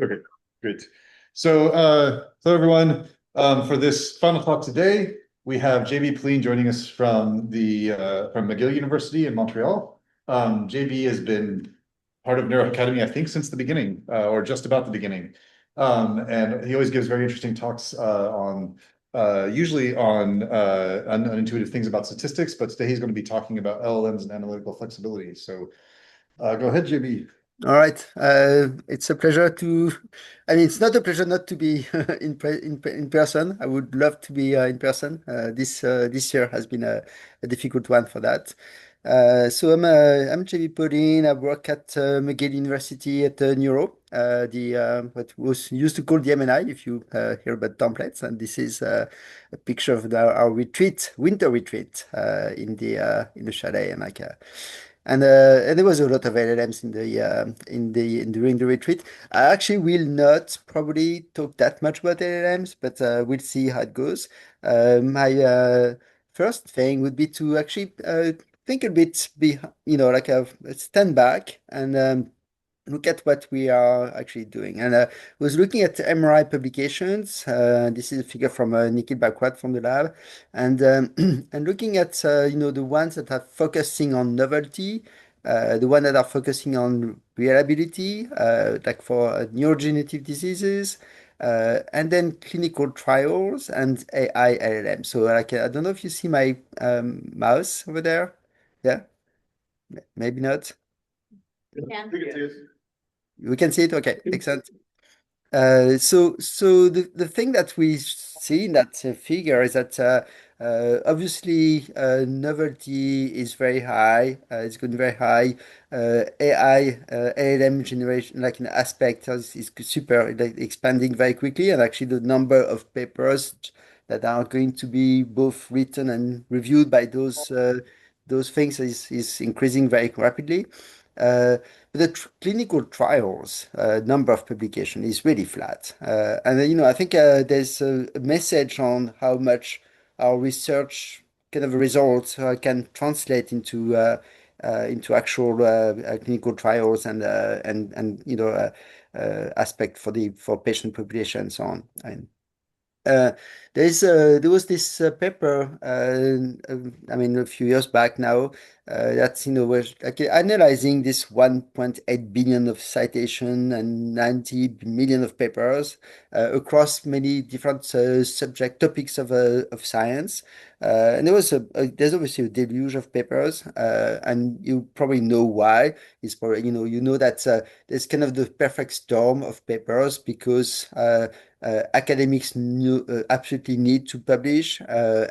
Okay, great. So everyone, for this final talk today, we have JB Poline joining us from McGill University in Montreal. JB has been part of NeuroHackademy, I think, since the beginning, or just about the beginning. And he always gives very interesting talks on usually on intuitive things about statistics, but today he's going to be talking about LLMs and analytical flexibility. So go ahead, JB. All right. It's a pleasure it's not a pleasure not to be in person. I would love to be in person. This year has been a difficult one for that. I'm JB Poline. I work at McGill University at Neuro, what was used to call the MNI, if you hear about templates. And this is a picture of our retreat, winter retreat, in the chalet and there was a lot of LLMs during the retreat. I actually will not probably talk that much about LLMs, but we'll see how it goes. My first thing would be to actually think a bit, like a stand back and look at what we are actually doing. And was looking at MRI publications. This is a figure from Nikhil Bhakwat from the lab, and and looking at the ones that are focusing on novelty, the one that are focusing on reliability, like for neurodegenerative diseases. And then clinical trials and AI LLM. So like I don't know if you see my mouse over there. Yeah, maybe not. Yeah. We can see it. We can see it. Okay, excellent. So the thing that we see in that figure is that obviously novelty is very high. It's going very high. AI, LLM generation, like an aspect, is super like, expanding very quickly, and actually the number of papers that are going to be both written and reviewed by those things is increasing very rapidly. The clinical trials number of publication is really flat. I think there's a message on how much our research kind of results can translate into actual clinical trials and aspect for patient population and so on. Uh, there was this paper, I mean, a few years back now, that's was like analyzing this 1.8 billion of citation and 90 million of papers across many different subject topics of science. And there's obviously a deluge of papers, and you probably know why. It's probably that there's kind of the perfect storm of papers because academics absolutely need to publish,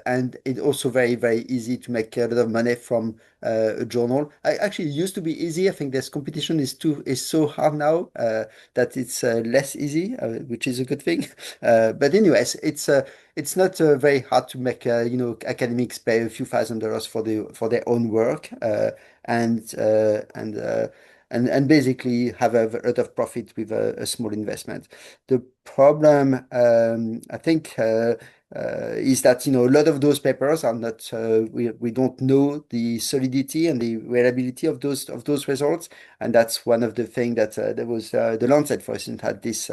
and it's also very, very easy to make a lot of money from a journal. Actually, it used to be easy. I think this competition is so hard now that it's less easy, which is a good thing. But anyways, it's not very hard to make academics pay a few $1,000s for their own work, and uh, and uh, and basically have a lot of profit with a small investment. The problem, I think, is that a lot of those papers are not. We don't know the solidity and the reliability of those results, and that's one of the things that there was the Lancet, for instance, had this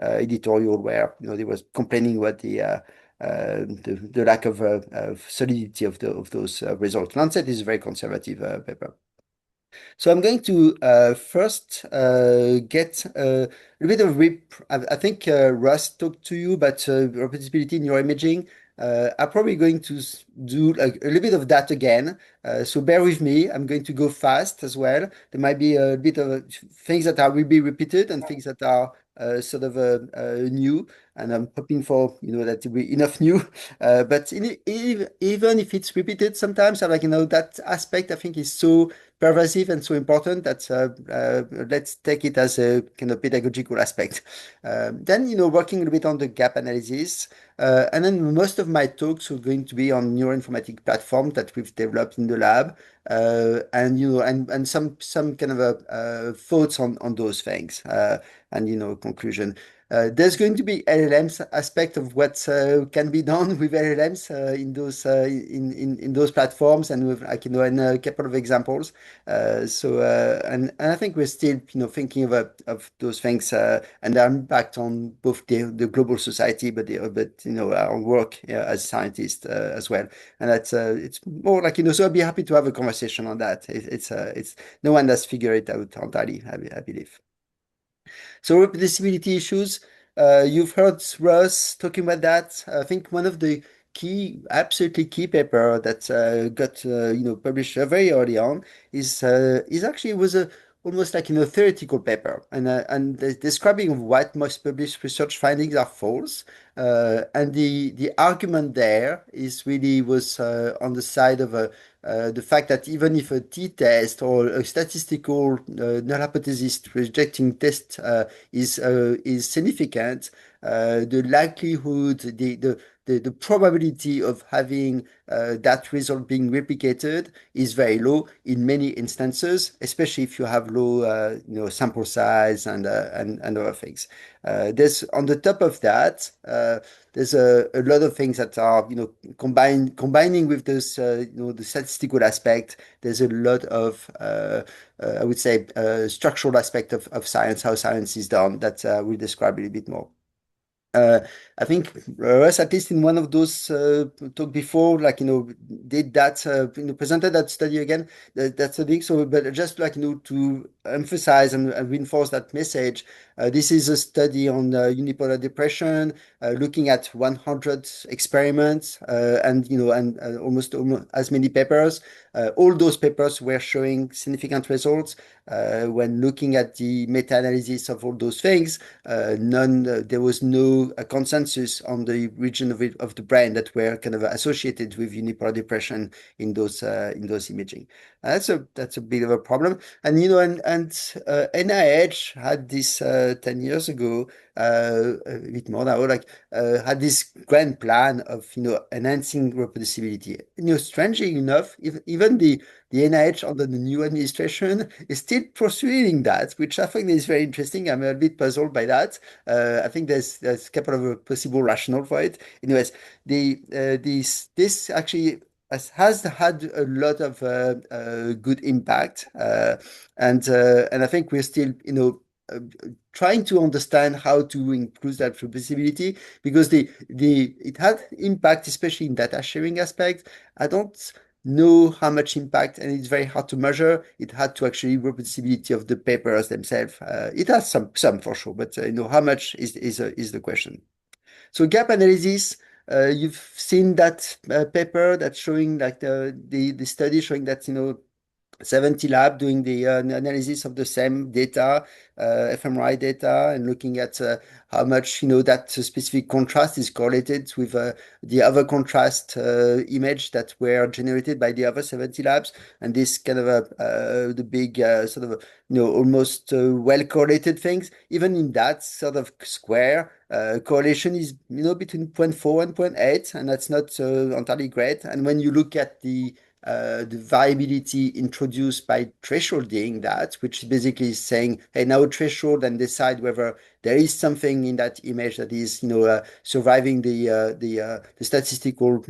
editorial where they was complaining about the lack of solidity of those results. Lancet is a very conservative paper. So I'm going to first get a bit of rip. I think Russ talked to you about reproducibility in your imaging. I'm probably going to do like a little bit of that again. So bear with me. I'm going to go fast as well. There might be a bit of things that will be repeated and things that are sort of new. And I'm hoping for that will be enough new. But even if it's repeated, sometimes I like that aspect I think is so pervasive and so important that let's take it as a kind of pedagogical aspect. Then, working a little bit on the gap analysis. And then most of my talks are going to be on neuroinformatic platform that we've developed in the lab, and some kind of thoughts on those things, and conclusion. There's going to be LLMs aspect of what can be done with LLMs in those platforms, and with like in a couple of examples. And I think we're still thinking of those things and their impact on both the global society, but our work as scientists as well. And that's it's more like so I'd be happy to have a conversation on that. It's no one has figured it out entirely, I believe. So reproducibility issues, you've heard Russ talking about that. I think one of the absolutely key paper that got published very early on is actually was a almost like theoretical paper and describing what most published research findings are false. And the argument there is really was on the side of the fact that even if a t-test or a statistical null hypothesis rejecting test is significant, the likelihood, the probability of having that result being replicated is very low in many instances, especially if you have low, sample size and other things. There's on the top of that, there's a lot of things that are, combining with this, the statistical aspect. There's a lot of, I would say, structural aspect of science, how science is done that we'll describe a little bit more. Uh, I think Russ, at least in one of those talk before, did that, presented that study again, that study. So, but just to emphasize and reinforce that message, this is a study on unipolar depression, looking at 100 experiments, and almost as many papers. All those papers were showing significant results. When looking at the meta-analysis of all those things, there was no consensus on the region of the brain that were kind of associated with unipolar depression in those imaging. That's a bit of a problem. And NIH had this 10 years ago, a bit more now, had this grand plan of enhancing reproducibility. Strangely enough, even the NIH under the new administration is still pursuing that, which I think is very interesting. I'm a bit puzzled by that. I think there's a couple of possible rationale for it. Anyways, this actually has had a lot of good impact, and I think we're still trying to understand how to increase that visibility because it had impact, especially in data sharing aspect. I don't know how much impact, and it's very hard to measure. It had to actually reproducibility of the papers themselves. It has some for sure, but how much is the question. So gap analysis, you've seen that paper that's showing like the study showing that 70 lab doing the analysis of the same data, fMRI data, and looking at how much that specific contrast is correlated with the other contrast image that were generated by the other 70 labs, and this kind of the big sort of almost well correlated things. Even in that sort of square, correlation is between 0.4 and 0.8, and that's not entirely great. And when you look at the variability introduced by thresholding that, which basically is saying, hey, now threshold and decide whether there is something in that image that is, surviving the statistical,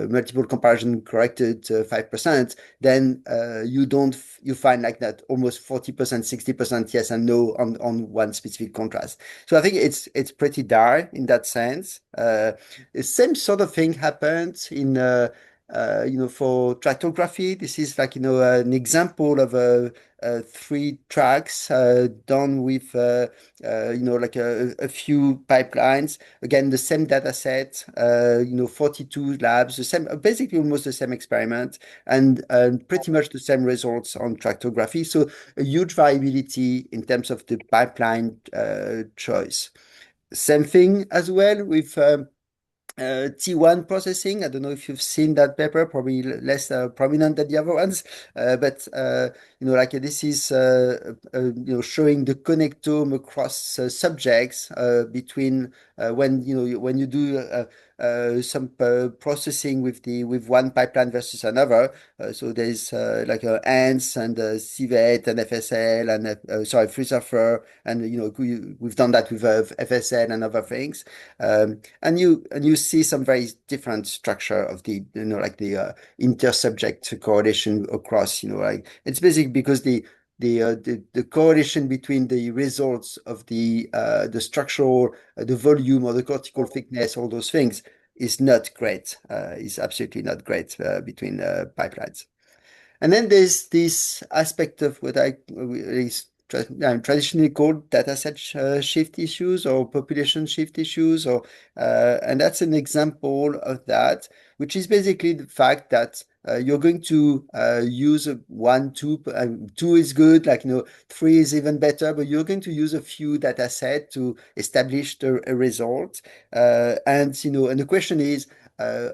multiple comparison corrected 5%, then you find like that almost 40%, 60% yes and no on one specific contrast. So I think it's pretty dire in that sense. The same sort of thing happened in for tractography. This is an example of three tracks done with a few pipelines. Again, the same data set, 42 labs, the same, basically almost the same experiment, and pretty much the same results on tractography. So a huge variability in terms of the pipeline choice. Same thing as well with T1 processing. I don't know if you've seen that paper, probably less prominent than the other ones, but like this is showing the connectome across subjects between when when you do some processing with one pipeline versus another. So there's like ANTs and Civet and FSL and sorry, FreeSurfer, and we've done that with FSL and other things. And you see some very different structure of the like the inter-subject correlation across. Like it's basically because the correlation between the results of the structural, the volume or the cortical thickness, all those things is not great. Is absolutely not great between pipelines. And then there's this aspect of what is traditionally called dataset shift issues or population shift issues, and that's an example of that, which is basically the fact that you're going to use a one, two, two is good, like three is even better, but you're going to use a few data set to establish a result, and the question is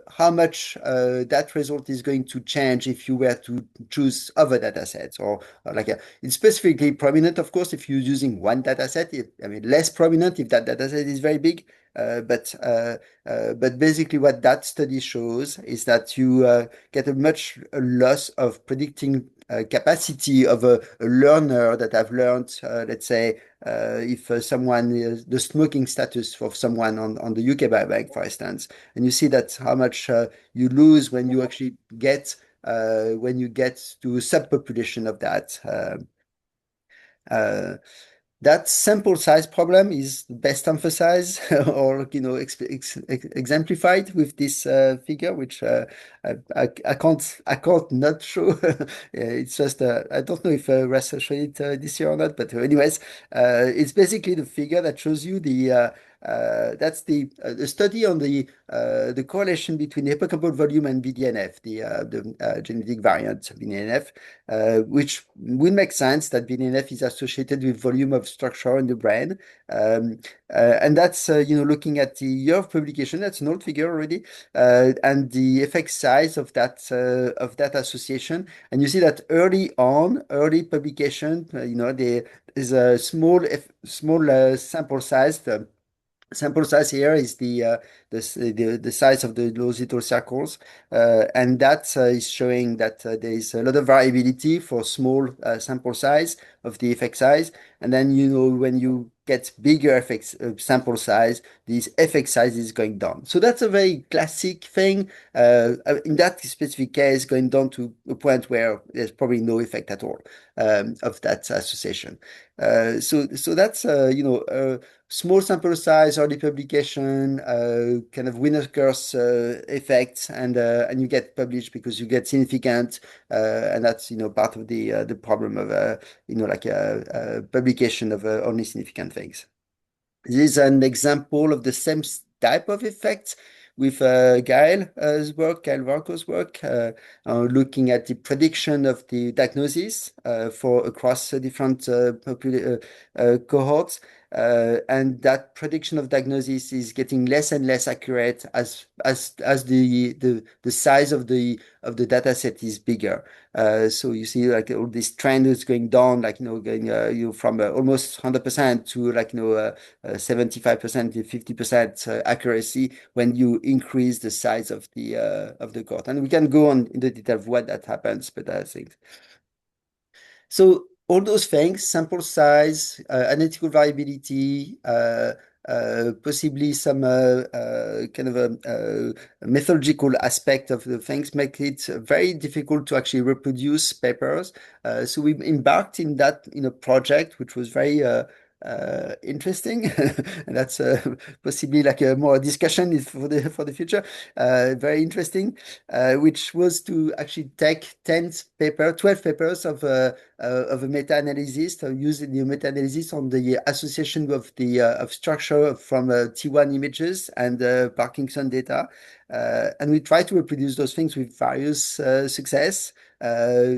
how much that result is going to change if you were to choose other data sets, or like it's specifically prominent, of course, if you're using one data set. I mean, less prominent if that data set is very big. But basically, what that study shows is that you get a loss of predicting capacity of a learner that have learned, let's say, if someone is the smoking status of someone on the UK Biobank, for instance, and you see that how much you lose when you actually get to a subpopulation of that. Uh, that sample size problem is best emphasized or exemplified with this figure, which I can't not show. It's just I don't know if Russ showed it this year or not, but anyways, it's basically the figure that shows you that's the study on the correlation between the hippocampal volume and BDNF, the genetic variant BDNF, which will make sense that BDNF is associated with volume of structure in the brain. And that's, looking at the year of publication, that's an old figure already, and the effect size of that association. And you see that early publication, there is a small sample size here is the size of those little circles, and that is showing that there is a lot of variability for small sample size of the effect size. And then when you get bigger sample size, this effect size is going down. So that's a very classic thing. In that specific case, going down to a point where there's probably no effect at all of that association. So that's small sample size, early publication, kind of winner curse effect, and you get published because you get significant, and that's part of the problem of like a publication of only significant things. This is an example of the same type of effect with Gael Varco's work, looking at the prediction of the diagnosis for across different cohorts. And that prediction of diagnosis is getting less and less accurate as the size of the data set is bigger. So you see like all this trend is going down, like going from almost 100% to like 75% to 50% accuracy when you increase the size of the cohort. And we can go on in the detail of what that happens, but I think so. All those things, sample size, analytical variability, possibly some kind of a methodological aspect of the things make it very difficult to actually reproduce papers. So we embarked in a project which was very interesting, and that's possibly like a more discussion for the future. Very interesting, which was to actually take 12 papers of a meta-analysis, using the meta-analysis on the association of structure from T1 images and Parkinson data. And we try to reproduce those things with various success.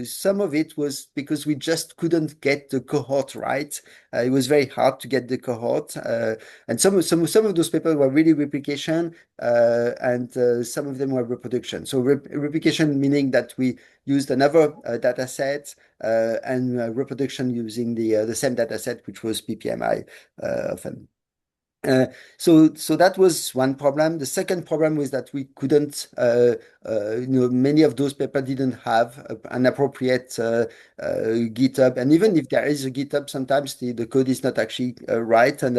Some of it was because we just couldn't get the cohort right. It was very hard to get the cohort, and some of those papers were really replication, and some of them were reproduction. So replication meaning that we used another data set, and reproduction using the same data set, which was PPMI often. Uh, so that was one problem. The second problem was that we couldn't, many of those papers didn't have an appropriate GitHub, and even if there is a GitHub, sometimes the code is not actually right, and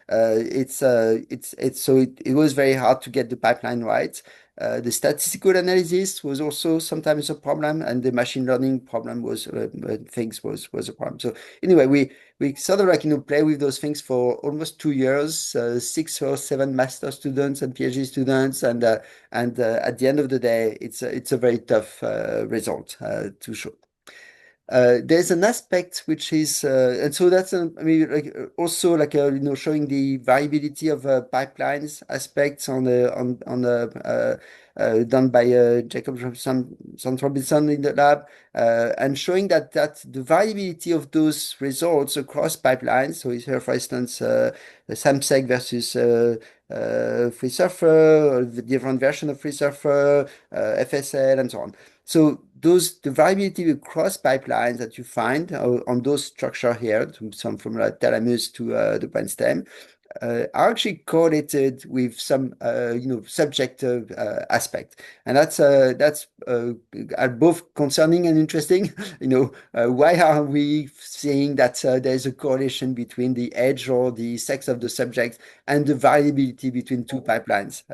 it's so it was very hard to get the pipeline right. The statistical analysis was also sometimes a problem, and the machine learning problem was a problem. So anyway, we sort of play with those things for almost 2 years, 6 or 7 master students and PhD students, and at the end of the day, it's a very tough result to show. There's an aspect which is, and so that's I mean, also showing the variability of pipelines aspects done by Jacob Robinson in the lab, and showing that the variability of those results across pipelines. So here, for instance, the SAMSEC versus FreeSurfer, or the different version of FreeSurfer, FSL, and so on. So the variability across pipelines that you find on those structure here, some from thalamus to the brainstem, are actually correlated with some subjective aspect, and that's both concerning and interesting. Why are we saying that there's a correlation between the age or the sex of the subject and the variability between two pipelines?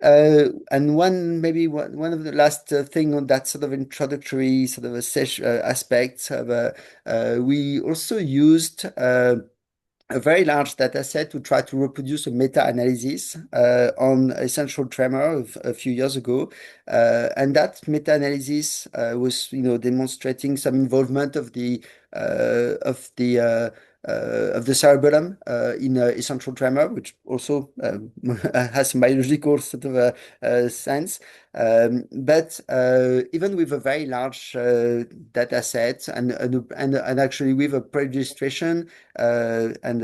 And one of the last thing on that sort of introductory sort of aspect of we also used a very large data set to try to reproduce a meta-analysis on essential tremor a few years ago. And that meta-analysis was, demonstrating some involvement of the cerebellum in essential tremor, which also has some biological sort of sense. But even with a very large data set and actually with a pre-registration and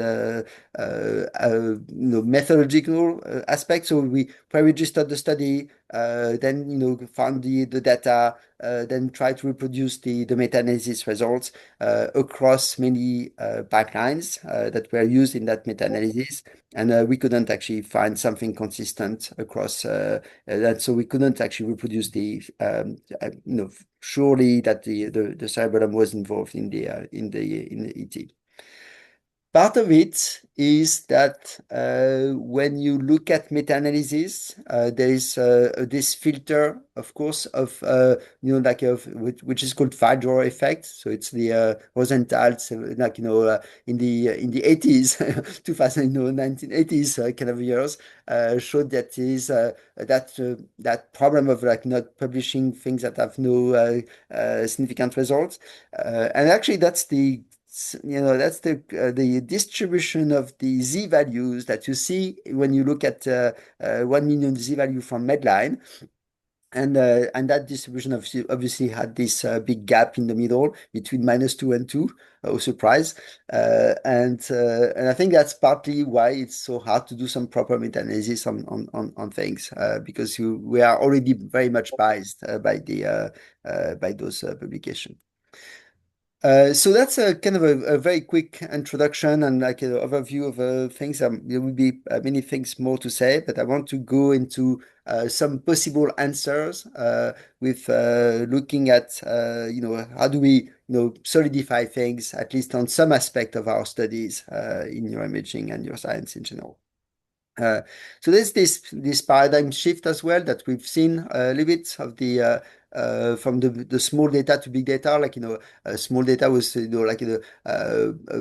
methodological aspect, so we pre-registered the study, then found the data, then try to reproduce the meta-analysis results across many pipelines that were used in that meta-analysis, and we couldn't actually find something consistent across that. So we couldn't actually reproduce surely that the cerebellum was involved in the ET. Part of it is that when you look at meta-analysis, there is this filter, of course, of which is called file drawer effect. So it's the Rosenthal, in the 80s, 2000, 1980s kind of years, showed that is that problem of not publishing things that have no significant results, and actually that's the distribution of the z values that you see when you look at 1 million z value from Medline. And that distribution obviously had this big gap in the middle between -2 and 2. Oh, surprise! And I think that's partly why it's so hard to do some proper meta-analysis on things, because we are already very much biased by those publications. So that's a kind of a very quick introduction and like an overview of things. There will be many things more to say, but I want to go into some possible answers with looking at how do we solidify things at least on some aspect of our studies in neuroimaging and neuroscience in general. So there's this paradigm shift as well that we've seen a little bit of from the small data to big data. Small data was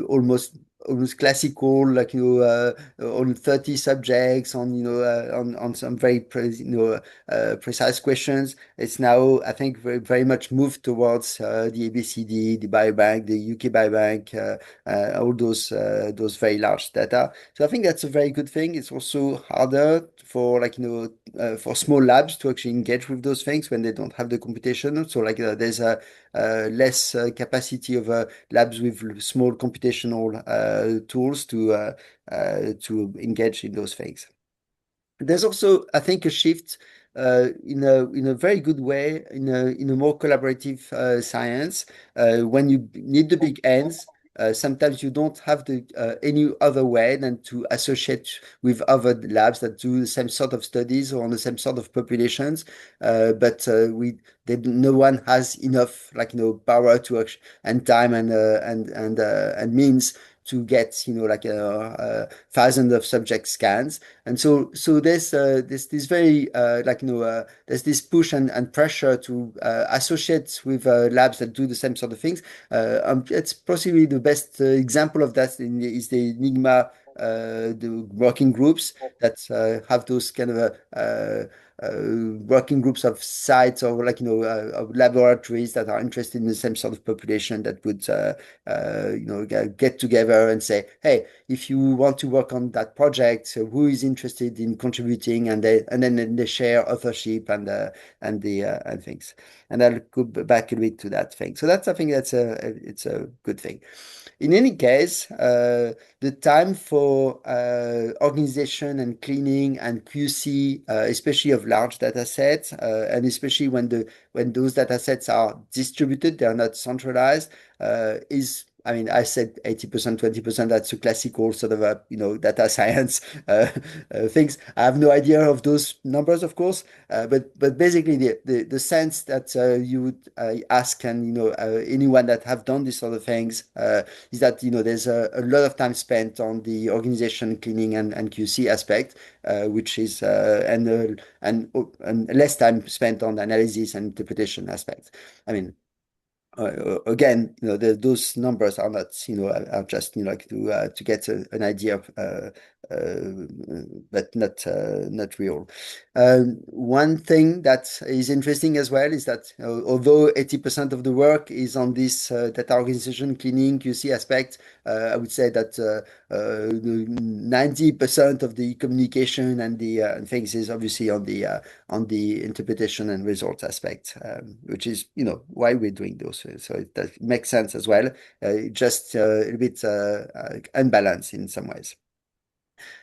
almost almost classical, like on 30 subjects, on on some very precise questions. It's now, I think, very much moved towards the ABCD, the biobank, the UK biobank, all those very large data. So I think that's a very good thing. It's also harder for for small labs to actually engage with those things when they don't have the computation. So there's a less capacity of labs with small computational tools to engage in those things. There's also, I think, a shift in a very good way in a more collaborative science. When you need the big ends, sometimes you don't have the any other way than to associate with other labs that do the same sort of studies or on the same sort of populations. But no one has enough power to and time and means to get thousands of subject scans. And so there's this very there's this push and pressure to associate with labs that do the same sort of things. It's possibly the best example of that is the Enigma, the working groups that have those kind of working groups of sites or of laboratories that are interested in the same sort of population that would get together and say, hey, if you want to work on that project, so who is interested in contributing, and then they share authorship and things. And I'll go back a bit to that thing. So that's, I think that's it's a good thing. In any case, the time for organization and cleaning and QC, especially of large data sets, and especially when those data sets are distributed, they are not centralized, is, I mean, I said 80%, 20%, that's a classical sort of data science things. I have no idea of those numbers, of course, but basically the sense that you would ask, and anyone that have done these sort of things, is that there's a lot of time spent on the organization, cleaning, and QC aspect, which is and less time spent on analysis and interpretation aspect. I mean, again, those numbers are not, are just, to get an idea of, uh, but not real. One thing that is interesting as well is that although 80% of the work is on this data organization, cleaning, QC aspect, I would say that 90% of the communication and the and things is obviously on the interpretation and results aspect, which is, why we're doing those. So it does make sense as well. Just a little bit unbalanced in some ways.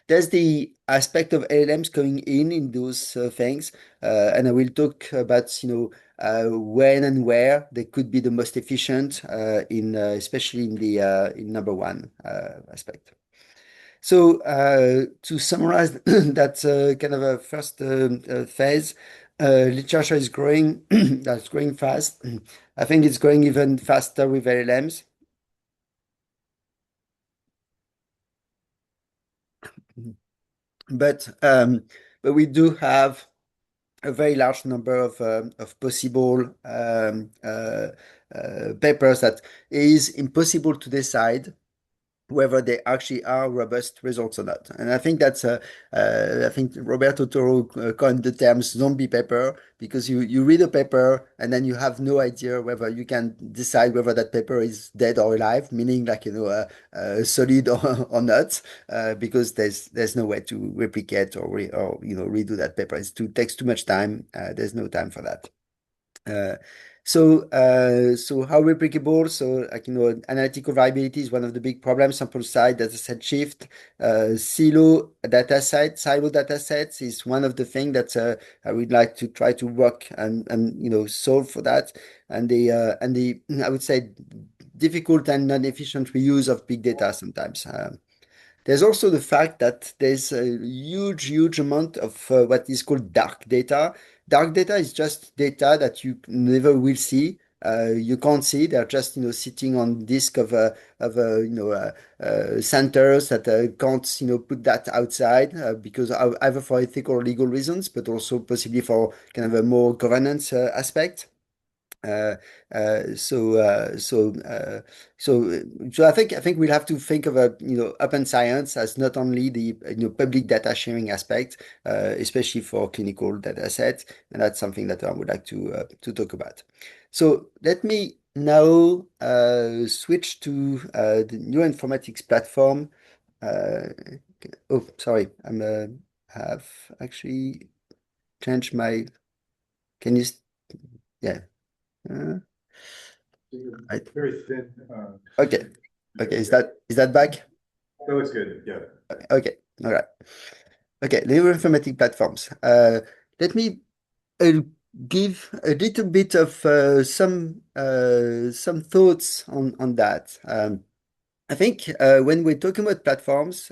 There's the aspect of LLMs going in those things, and I will talk about, when and where they could be the most efficient, in especially in the in number one aspect. So to summarize that kind of a first phase, literature is growing, that's growing fast. I think it's growing even faster with LLMs. But we do have a very large number of possible papers that is impossible to decide whether they actually are robust results or not. And I think I think Roberto Toro coined the term zombie paper, because you read a paper and then you have no idea whether you can decide whether that paper is dead or alive, meaning solid or not, because there's no way to replicate or redo that paper. It takes too much time. There's no time for that. Uh, so how replicable? So analytical variability is one of the big problems. Sample size, data set shift, silo data sets is one of the things that I would like to try to work and solve for that. And the I would say difficult and non-efficient reuse of big data sometimes. There's also the fact that there's a huge, huge amount of what is called dark data. Dark data is just data that you never will see. You can't see. They're just, sitting on disk of centers that can't, put that outside because either for ethical or legal reasons, but also possibly for kind of a more governance aspect. Uh, uh, so, uh, so, uh, so I think we'll have to think of open science as not only the public data sharing aspect, especially for clinical data sets, and that's something that I would like to talk about. So let me now switch to the neuroinformatics platform. Uh, oh, sorry, have actually changed my. Can you? Yeah. Uh, right. Very thin. Okay. Okay. Yeah, Is that back? that looks good. Yeah. Okay. All right. Okay. Neuroinformatic platforms. Let me uh, give a little bit of some thoughts on that. I think when we're talking about platforms,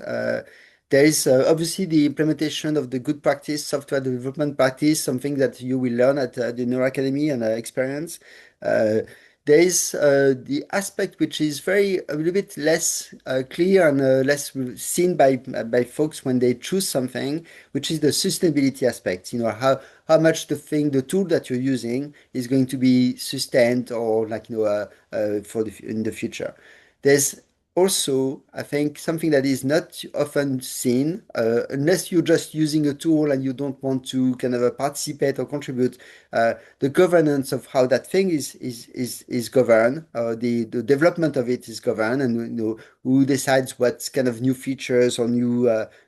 there is obviously the implementation of the good practice, software development practice, something that you will learn at the NeuroHackademy and experience. Uh, there is the aspect which is a little bit less clear and less seen by folks when they choose something, which is the sustainability aspect. How much the tool that you're using is going to be sustained or in the future. There's also, I think, something that is not often seen, unless you're just using a tool and you don't want to kind of participate or contribute, the governance of how that thing is governed, the development of it is governed, and who decides what kind of new features or new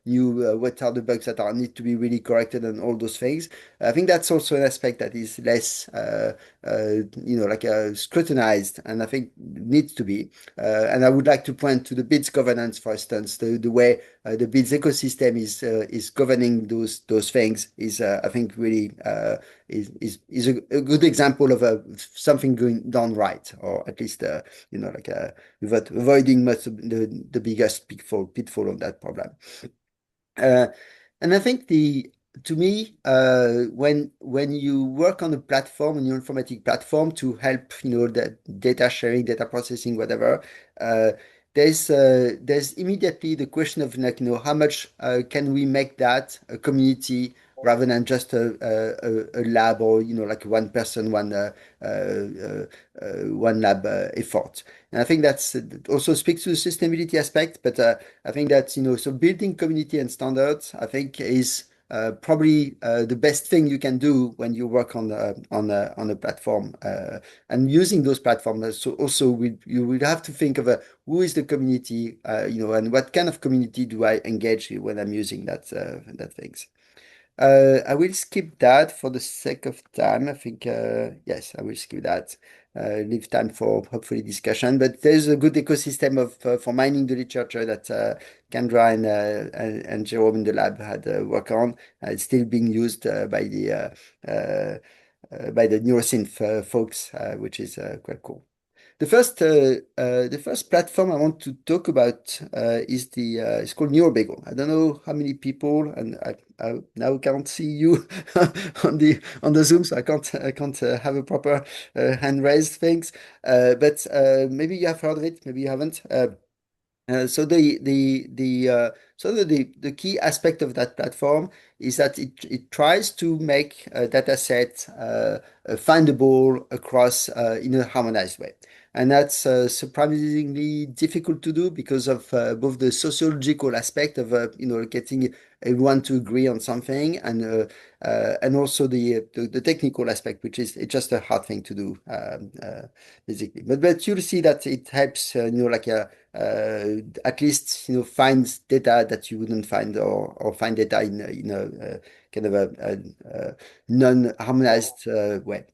what are the bugs that need to be really corrected and all those things. I think that's also an aspect that is less, scrutinized, and I think needs to be. And I would like to point to the BIDS governance, for instance, the way the BIDS ecosystem is governing those things is, I think, really is a good example of something going done right, or at least without avoiding much of the biggest pitfall of that problem. Uh, and I think to me, when you work on a platform, a new informatic platform to help, the data sharing, data processing, whatever, uh, there's immediately the question of how much can we make that a community rather than just a lab or like one person, one lab effort. And I think that's also speaks to the sustainability aspect, but I think that, so building community and standards, I think is probably the best thing you can do when you work on a platform, and using those platforms. So also you will have to think of who is the community, and what kind of community do I engage when I'm using that things. I will skip that for the sake of time. I think, yes, I will skip that. Leave time for hopefully discussion. But there's a good ecosystem for mining the literature that Kendra and Jerome in the lab had work on. It's still being used by the neurosynth folks, which is quite cool. The first platform I want to talk about is called NeuroBagel. I don't know how many people, and I now can't see you on the Zoom, so I can't have a proper hand raised things. But maybe you have heard of it, maybe you haven't. So the key aspect of that platform is that it tries to make a data set findable across in a harmonized way. And that's surprisingly difficult to do because of both the sociological aspect of getting everyone to agree on something, and also the technical aspect, which is it's just a hard thing to do, basically. But you'll see that it helps at least finds data that you wouldn't find, or find data in a kind of a non-harmonized way.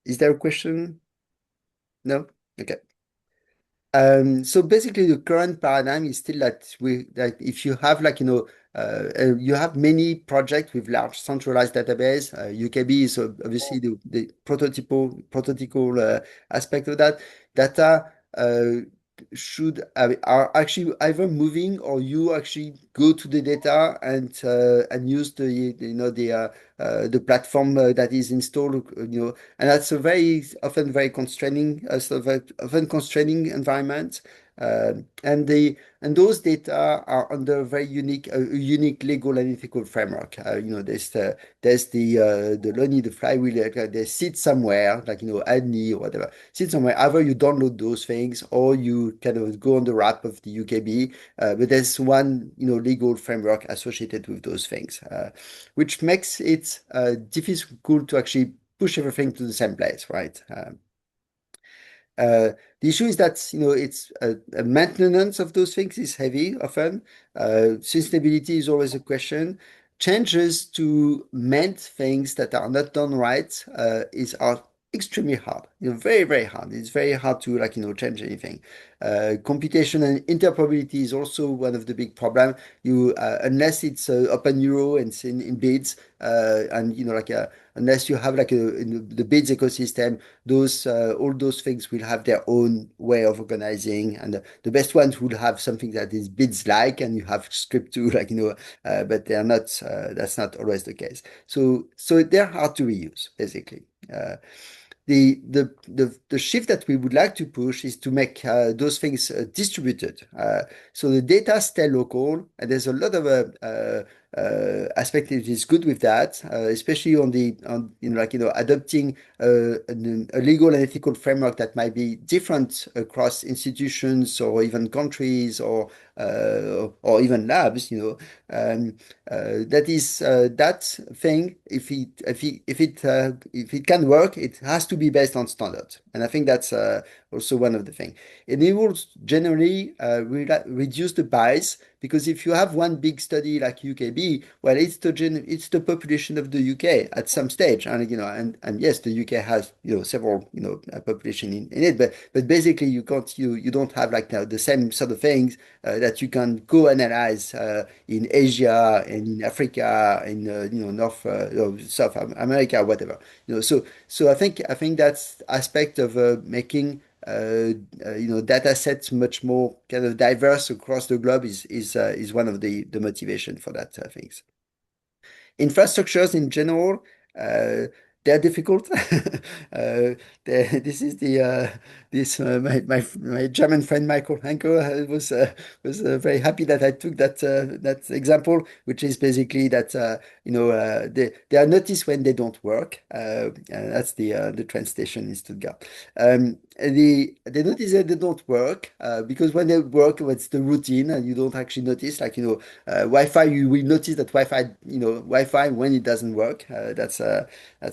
Is there a question? No? Okay. So basically, the current paradigm is still that if you have you have many projects with large centralized database. UKB is obviously the prototypical aspect of that. Data are actually either moving, or you actually go to the data and use the platform that is installed, and that's a very often very constraining, often constraining environment. And those data are under a very unique legal and ethical framework. There's the Lonely, the flywheel, they sit somewhere, like, Adney or whatever, sit somewhere. Either you download those things or you kind of go on the wrap of the UKB. But there's one, legal framework associated with those things, which makes it difficult to actually push everything to the same place, right? The issue is that it's maintenance of those things is heavy often. Sustainability is always a question. Changes to mend things that are not done right are extremely hard. Very, very hard. It's very hard to change anything. Computation and interoperability is also one of the big problems. You unless it's open neuro and it's in bits, and unless you have in the bits ecosystem, those all those things will have their own way of organizing, and the best ones would have something that is bids like, and you have script too, but they are not. That's not always the case. So they're hard to reuse, basically. The shift that we would like to push is to make those things distributed. So the data stay local, and there's a lot of aspect that is good with that, especially adopting a legal and ethical framework that might be different across institutions or even countries or even labs. That is that thing. If it can work, it has to be based on standards, and I think that's also one of the things. It will generally reduce the bias, because if you have one big study like UKB, well, it's the population of the UK at some stage, and yes, the UK has several population in it, but basically you don't have the same sort of things that you can go analyze in Asia and in Africa, in North South America, whatever. So I think that's aspect of making data sets much more kind of diverse across the globe is one of the motivation for that things. Infrastructures in general, uh, they're difficult. This is my German friend Michael Hanko was very happy that I took that example, which is basically that they are noticed when they don't work. That's the train station in Stuttgart. They notice that they don't work because when they work, it's the routine, and you don't actually notice. Wi-Fi, you will notice that Wi-Fi when it doesn't work. That's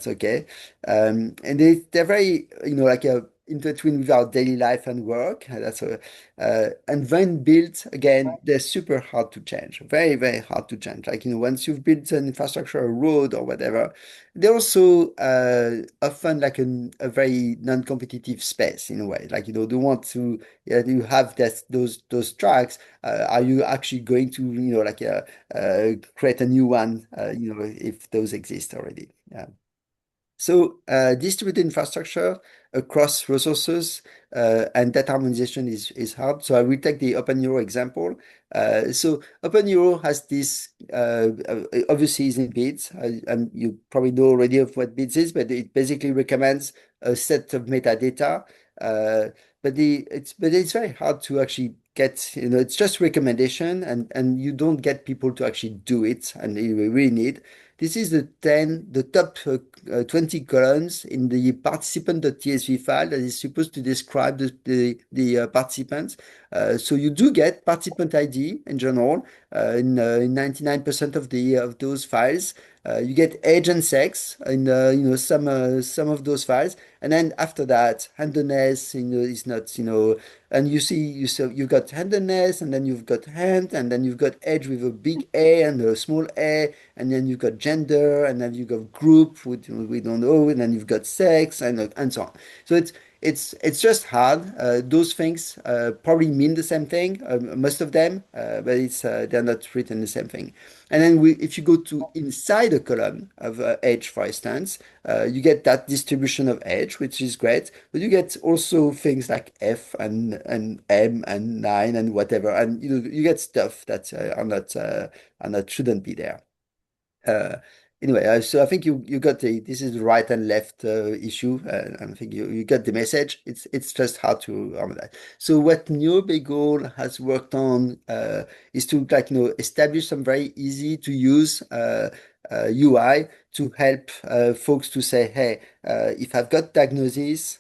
okay. And they're very, intertwined with our daily life and work. And when built, again, they're super hard to change. Very, very hard to change. Once you've built an infrastructure, a road or whatever, they're also often a very non-competitive space in a way. They want to, you have those tracks. Are you actually going to, create a new one, if those exist already? Yeah. So distributed infrastructure across resources and data harmonization is hard. So I will take the OpenEuro example. So OpenEuro has this, obviously is in bids, and you probably know already of what bids is, but it basically recommends a set of metadata. Uh, but it's very hard to actually get, it's just recommendation, and you don't get people to actually do it, and we really need. This is the top 20 columns in the participant.tsv file that is supposed to describe the participants. So you do get participant ID in general in 99% of those files. You get age and sex in some of those files, and then after that, handedness is not and you've got handedness, and then you've got hand, and then you've got age with a big A and a small a, and then you've got gender, and then you've got group, which we don't know, and then you've got sex, and so on. So it's just hard. Those things probably mean the same thing, most of them, but they're not written the same thing. And then if you go to inside a column of age, for instance, you get that distribution of age, which is great, but you get also things like F and M and 9 and whatever, and you get stuff that are not shouldn't be there. Uh, anyway, so I think you got this is the right and left issue. I think you got the message. It's just hard to harmonize. So what NeuroBeagle has worked on is to establish some very easy to use UI to help folks to say, hey, if I've got diagnosis,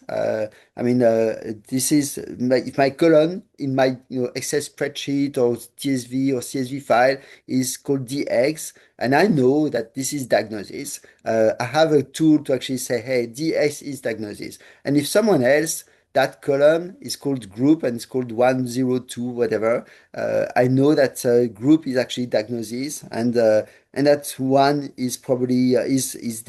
this is if my column in my Excel spreadsheet or TSV or CSV file is called DX, and I know that this is diagnosis. I have a tool to actually say, hey, DX is diagnosis. And if someone else, that column is called group and it's called 102, whatever. I know that group is actually diagnosis, and that one is probably is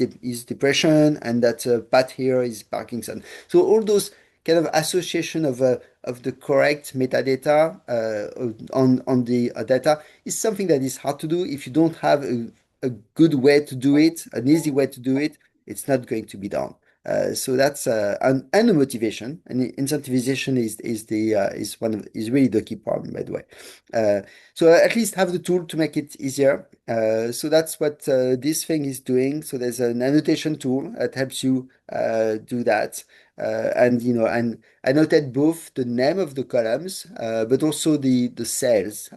depression, and that part here is Parkinson. So all those kind of association of the correct metadata on the data is something that is hard to do. If you don't have a good way to do it, an easy way to do it, it's not going to be done. So that's and the motivation and the incentivization is really the key problem, by the way. Uh, so at least have the tool to make it easier. So that's what this thing is doing. So there's an annotation tool that helps you do that. And I noted both the name of the columns, but also the cells,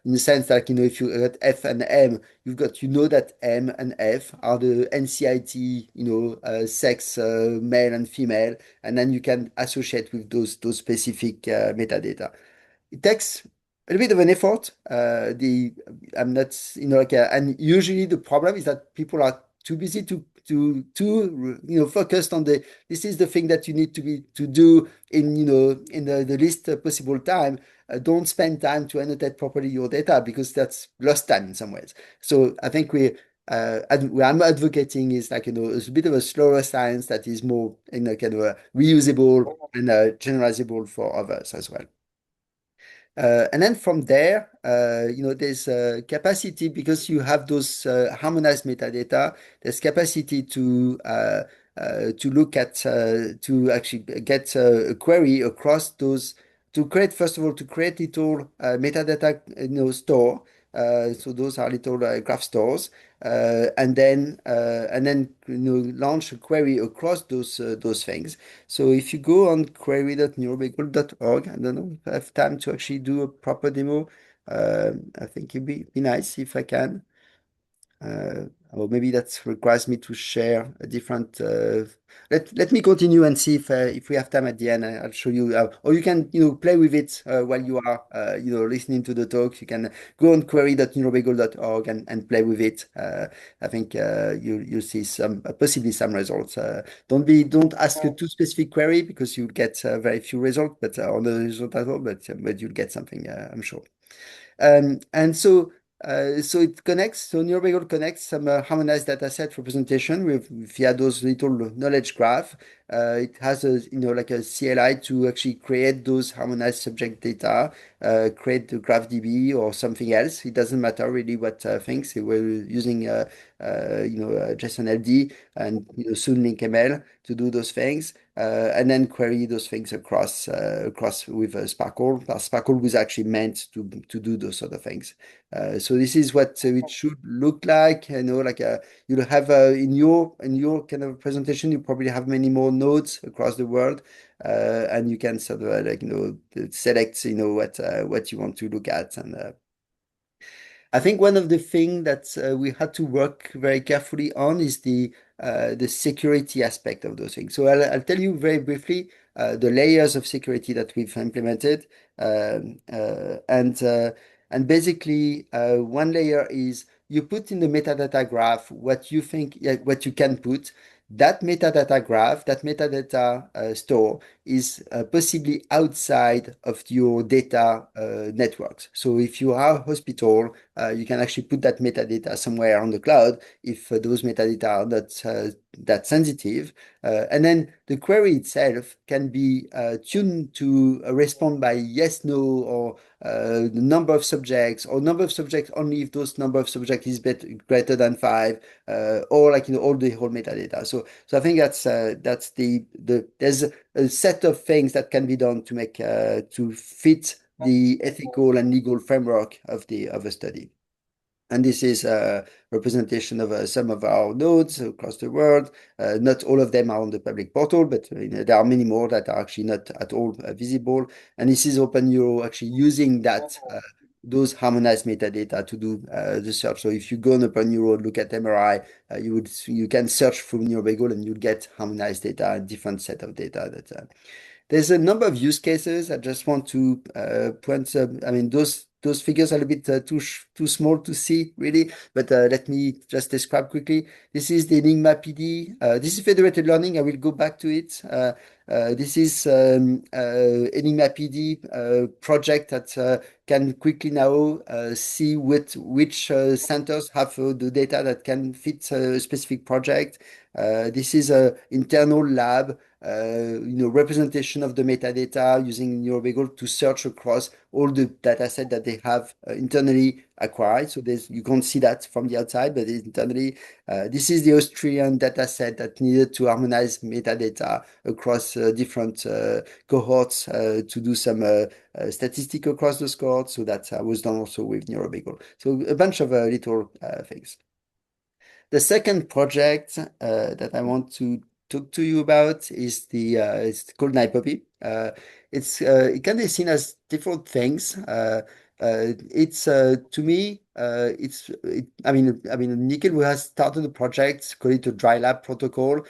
in the sense that if you got F and M, you know that M and F are the NCIT, sex, male and female, and then you can associate with those specific metadata. It takes a little bit of an effort. The I'm not, and usually the problem is that people are too busy to focused on this is the thing that you need to do in the least possible time. Don't spend time to annotate properly your data because that's lost time in some ways. So I think what I'm advocating is it's a bit of a slower science that is more kind of reusable and generalizable for others as well. And then from there, there's capacity because you have those harmonized metadata. There's capacity to look at to actually get a query across those to create first of all to create little metadata store. So those are little graph stores, and then launch a query across those things. So if you go on query.neurobeagle.org, I don't know if I have time to actually do a proper demo. I think it'd be nice if I can. Or maybe that requires me to share a different. Let me continue and see if we have time at the end. I'll show you, or you can play with it while you are listening to the talk. You can go on query.neurobeagle.org and play with it. I think you'll see possibly some results. Don't ask a too specific query because you'll get very few results, but on the result as well. But you'll get something, I'm sure. And so it connects, so NeuroBeagle connects some harmonized data set representation with via those little knowledge graph. It has like a CLI to actually create those harmonized subject data, create the GraphDB or something else. It doesn't matter really what things. We're using JSON LD and soon LinkML to do those things, and then query those things across with Sparkle. Sparkle was actually meant to do those sort of things. So this is what it should look like. You'll have in your kind of presentation, you probably have many more nodes across the world, and you can sort of select what you want to look at. And I think one of the things that we had to work very carefully on is the security aspect of those things. So I'll tell you very briefly the layers of security that we've implemented, um, uh, and uh, and basically one layer is you put in the metadata graph what you think, yeah, what you can put. That metadata graph, that metadata store is possibly outside of your data networks. So if you are a hospital, you can actually put that metadata somewhere on the cloud if those metadata are not that sensitive. And then the query itself can be tuned to respond by yes, no, or the number of subjects, or number of subjects only if those number of subjects is greater than five, or all the whole metadata. So I think that's the there's a set of things that can be done to make to fit the ethical and legal framework of a study. And this is a representation of some of our nodes across the world. Not all of them are on the public portal, but there are many more that are actually not at all visible. And this is OpenNeuro actually using that those harmonized metadata to do the search. So if you go on OpenNeuro, look at MRI, you can search through NeuroBagel and you'll get harmonized data, a different set of data that there's a number of use cases. I just want to point. I mean, those figures are a bit too small to see, really. But let me just describe quickly. This is the Enigma PD. This is federated learning. I will go back to it. This is Enigma PD project that can quickly now see which centers have the data that can fit a specific project. This is a internal lab representation of the metadata using NeuroBagel to search across all the data set that they have internally acquired. So you can't see that from the outside, but internally, this is the Austrian data set that needed to harmonize metadata across different cohorts to do some statistic across those cohorts. So that was done also with NeuroBagel. So a bunch of little things. The second project that I want to talk to you about is it's called NIPOPI. It can be seen as different things. It's to me I mean Nikhil has started the project, call it a dry lab protocol.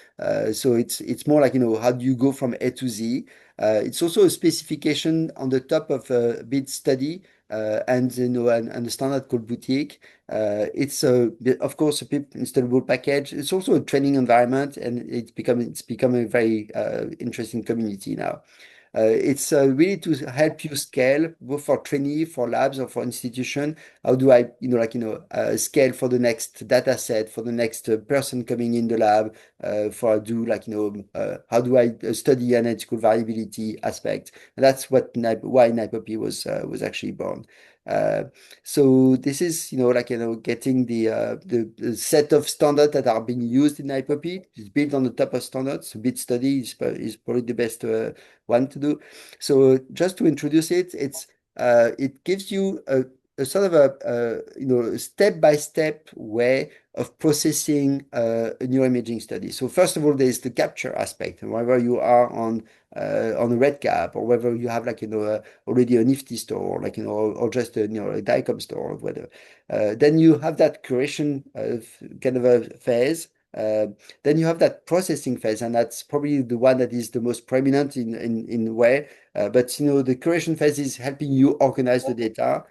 So it's more like how do you go from A to Z. It's also a specification on the top of a bid study and the standard called boutique. It's of course a pip installable package. It's also a training environment, and it's become a very interesting community now. It's really to help you scale, both for trainee, for labs, or for institution. How do I, scale for the next data set, for the next person coming in the lab, for do how do I study analytical variability aspect? And that's why NIPOP was actually born. Uh, so this is, getting the set of standards that are being used in NIPOP. It's built on the top of standards. Bit study is probably the best one to do. So just to introduce it, it gives you a sort of a step-by-step way of processing a neuroimaging study. So first of all, there's the capture aspect, whether you are on a red cap or whether you have already a Nifty store, or just a DICOM store or whatever. Then you have that curation kind of a phase. Then you have that processing phase, and that's probably the one that is the most prominent in way. But the curation phase is helping you organize the data.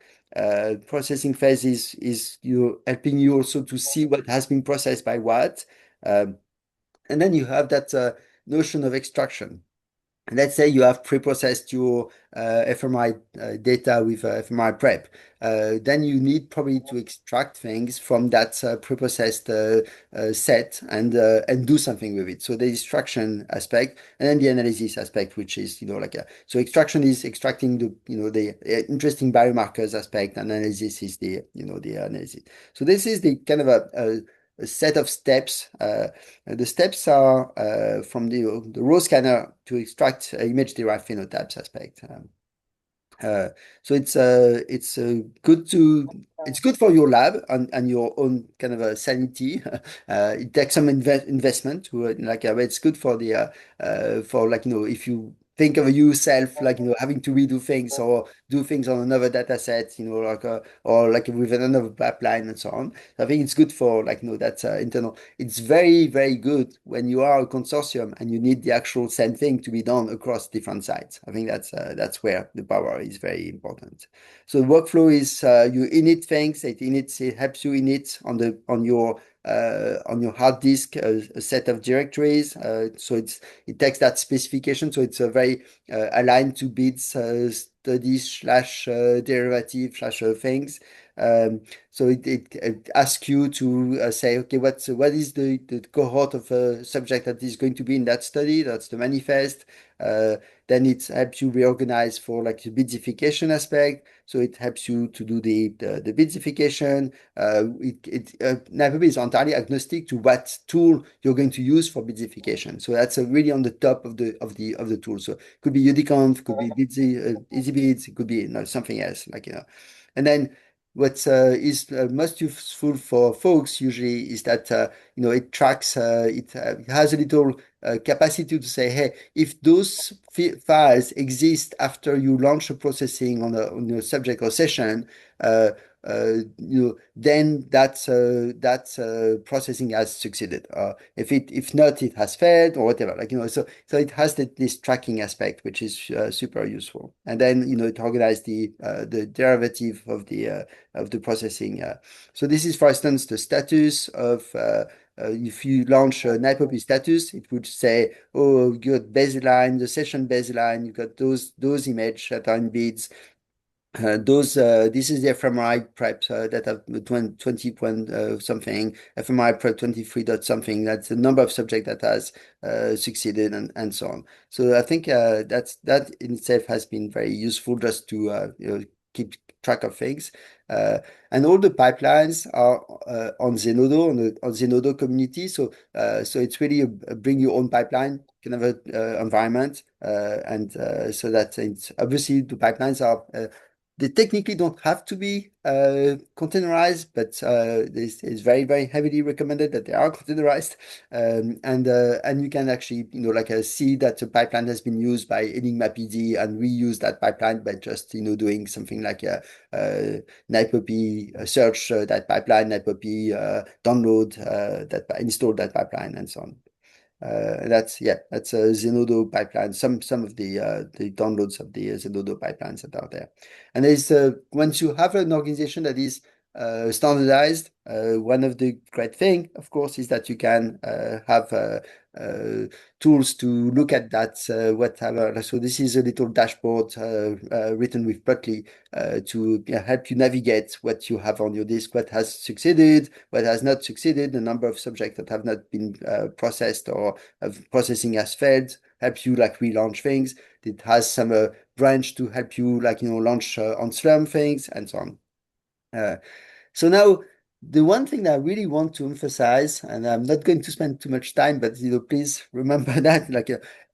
Processing phase is helping you also to see what has been processed by what. Um, and then you have that notion of extraction. Let's say you have pre-processed your fMRI data with fMRI prep. Then you need probably to extract things from that pre-processed set and do something with it. So the extraction aspect, and then the analysis aspect, which is so extraction is extracting the interesting biomarkers aspect, and analysis is the analysis. So this is the kind of a set of steps. The steps are from the raw scanner to extract image-derived phenotypes aspect. Uh, so it's good for your lab and your own kind of a sanity. It takes some investment to it's good for the for if you think of yourself having to redo things or do things on another data set, or with another pipeline and so on. So I think it's good for that's internal. It's very, very good when you are a consortium and you need the actual same thing to be done across different sites. I think that's where the power is very important. So the workflow is you init things. It helps you init on your hard disk a set of directories. So it takes that specification. So it's a very aligned to bits studies slash derivative slash things. So it asks you to say, okay, what is the cohort of subject that is going to be in that study? That's the manifest. Then it helps you reorganize for the bidzification aspect. So it helps you to do the bidzification. NIPOP is entirely agnostic to what tool you're going to use for bidzification. So that's really on the top of the tool. So it could be UDConf, could be EasyBids, it could be something else, and then what is most useful for folks usually is that it tracks, it has a little capacity to say, hey, if those files exist after you launch a processing on a subject or session, then that processing has succeeded. If not, it has failed or whatever. So it has this tracking aspect, which is super useful. And then it organizes the derivative of the processing. So this is, for instance, the status of. If you launch an IPOP status, it would say, oh, you got baseline, the session baseline, you got those images that are in bits. This is the fMRI prep that have 20 point something, fMRI prep 23 dot something. That's the number of subjects that has succeeded and so on. So I think that in itself has been very useful just to keep track of things. And all the pipelines are on Zenodo, on Zenodo community. So it's really a bring your own pipeline kind of environment. And so that it's obviously the pipelines are they technically don't have to be containerized, but it's very, very heavily recommended that they are containerized. And you can actually, see that the pipeline has been used by Enigma PD and reuse that pipeline by just, doing something like a NIPOP search that pipeline, NIPOP download install that pipeline and so on. That's a Zenodo pipeline. Some of the downloads of the Zenodo pipelines that are there. And there's once you have an organization that is standardized, one of the great thing, of course, is that you can have tools to look at that whatever. So this is a little dashboard written with Plotly to help you navigate what you have on your disk, what has succeeded, what has not succeeded, the number of subjects that have not been processed or processing has failed, help you relaunch things. It has some branch to help you launch on Slurm things and so on. So now the one thing that I really want to emphasize, and I'm not going to spend too much time, but please remember that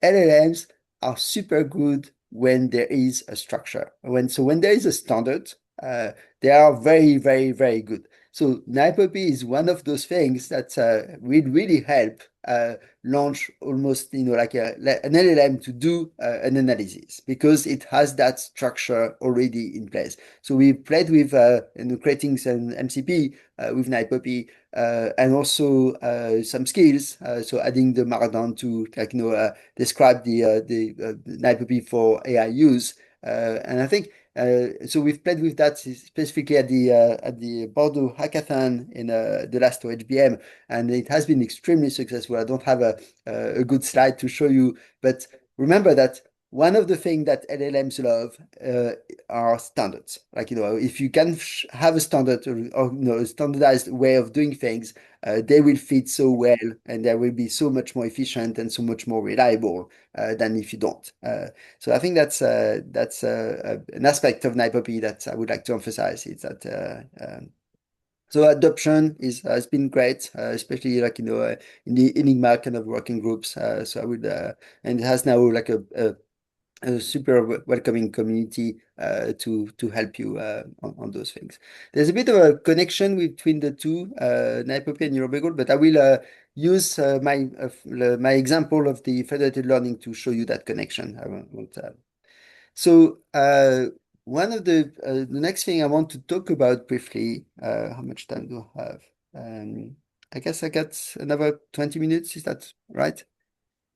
LLMs are super good when there is a structure. When there is a standard, they are very, very, very good. So NIPOP is one of those things that will really help launch almost an LLM to do an analysis because it has that structure already in place. So we played with creating some MCP with NIPOP and also some skills. So adding the Markdown to describe the NIPOP for AI use. And I think so we've played with that specifically at the Bordeaux hackathon in the last OHBM, and it has been extremely successful. I don't have a good slide to show you, but remember that one of the things that LLMs love are standards. If you can have a standard or a standardized way of doing things, they will fit so well and they will be so much more efficient and so much more reliable than if you don't. So I think that's an aspect of NIPOP that I would like to emphasize. Is that so adoption has been great, especially in the Enigma kind of working groups. So I would and it has now a super welcoming community to help you on those things. There's a bit of a connection between the two, NIPOP and NeuroBagel, but I will use my example of the federated learning to show you that connection. I won't. So one of the next thing I want to talk about briefly. How much time do I have? I guess I got another 20 minutes. Is that right?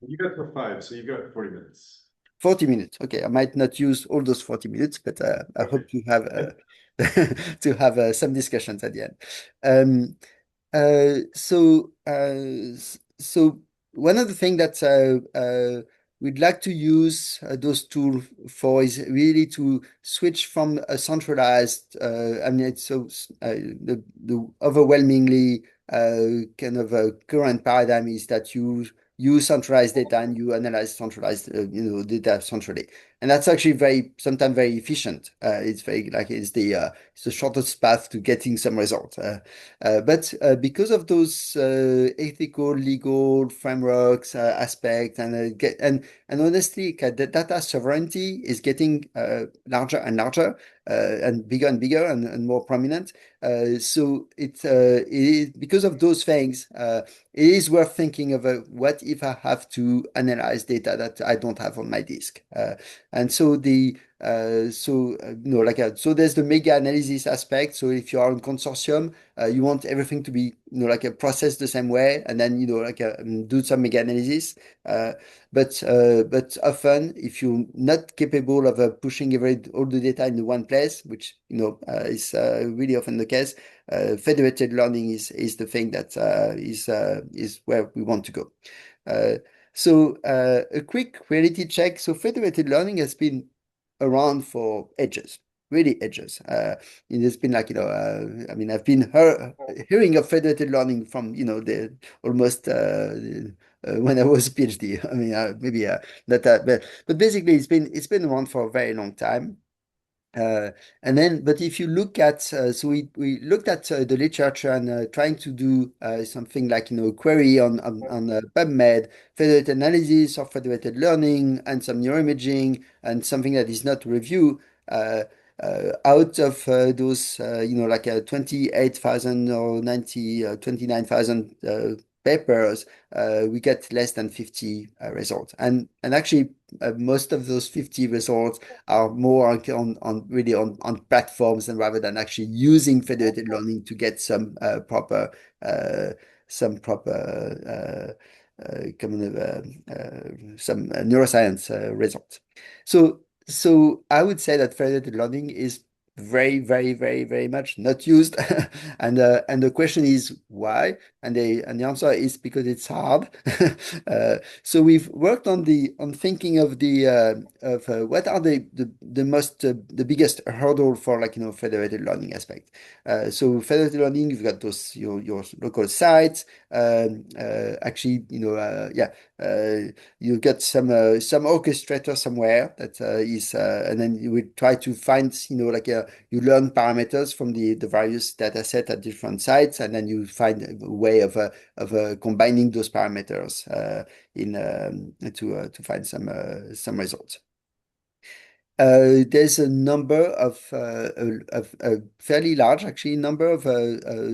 You got for 5, so you've got 40 minutes. 40 minutes. Okay, I might not use all those 40 minutes, but I hope to have to have some discussions at the end. So one of the things that we'd like to use those tools for is really to switch from a centralized, the overwhelmingly kind of current paradigm is that you centralize data and you analyze centralized data centrally. and that's actually sometimes very efficient. It's very like it's the shortest path to getting some result. But because of those ethical, legal frameworks aspect, and honestly, the data sovereignty is getting larger and larger, and bigger and more prominent. So it is because of those things. It is worth thinking of what if I have to analyze data that I don't have on my disk. And so so there's the mega analysis aspect. So if you are in consortium, you want everything to be like a process the same way, and then do some mega analysis. Uh, but often, if you're not capable of pushing all the data into one place, which is really often the case, federated learning is the thing that is where we want to go. Uh, so a quick reality check. So federated learning has been around for ages, really ages. It's been like, I mean, I've been hearing of federated learning from, the almost when I was a PhD. I mean, maybe not that, but basically it's been around for a very long time. Uh, but if you look at, so we looked at the literature and trying to do something like, query on PubMed, federated analysis or federated learning, and some neuroimaging and something that is not review. Uh, Out of those, 28,000 or 29,000 papers, we get less than 50 results. And actually, most of those 50 results are more really on platforms and rather than actually using federated learning to get uh, some proper some neuroscience results. So I would say that federated learning is very, very, very, very much not used, and the question is why, and the answer is because it's hard. So we've worked on thinking of what are the biggest hurdle for federated learning aspect. So federated learning, you've got those your local sites. Actually, yeah, you get some orchestrator somewhere that and then you would try to find you learn parameters from the various data set at different sites, and then you find a way of combining those parameters in to find some results. There's a number of a fairly large, actually, number of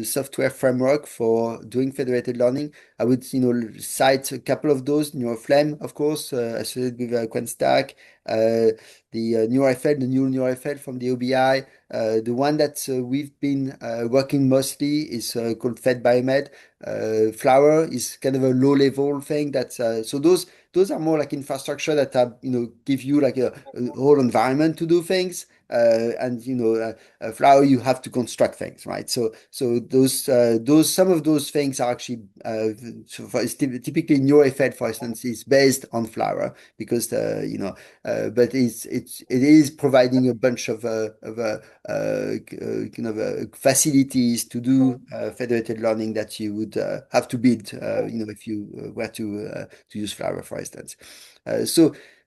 software framework for doing federated learning. I would, cite a couple of those. NeuroFlame, of course, associated with QuantStack, the NeuroFL, the new NeuroFL from the OBI. The one that we've been working mostly is called FedBiomed. Flower is kind of a low-level thing. So those are more like infrastructure that give you like a whole environment to do things. And Flower, you have to construct things, right? So those some of those things are actually typically NeuroFed, for instance, is based on Flower because but it is providing a bunch of facilities to do federated learning that you would have to build, if you were to use Flower, for instance.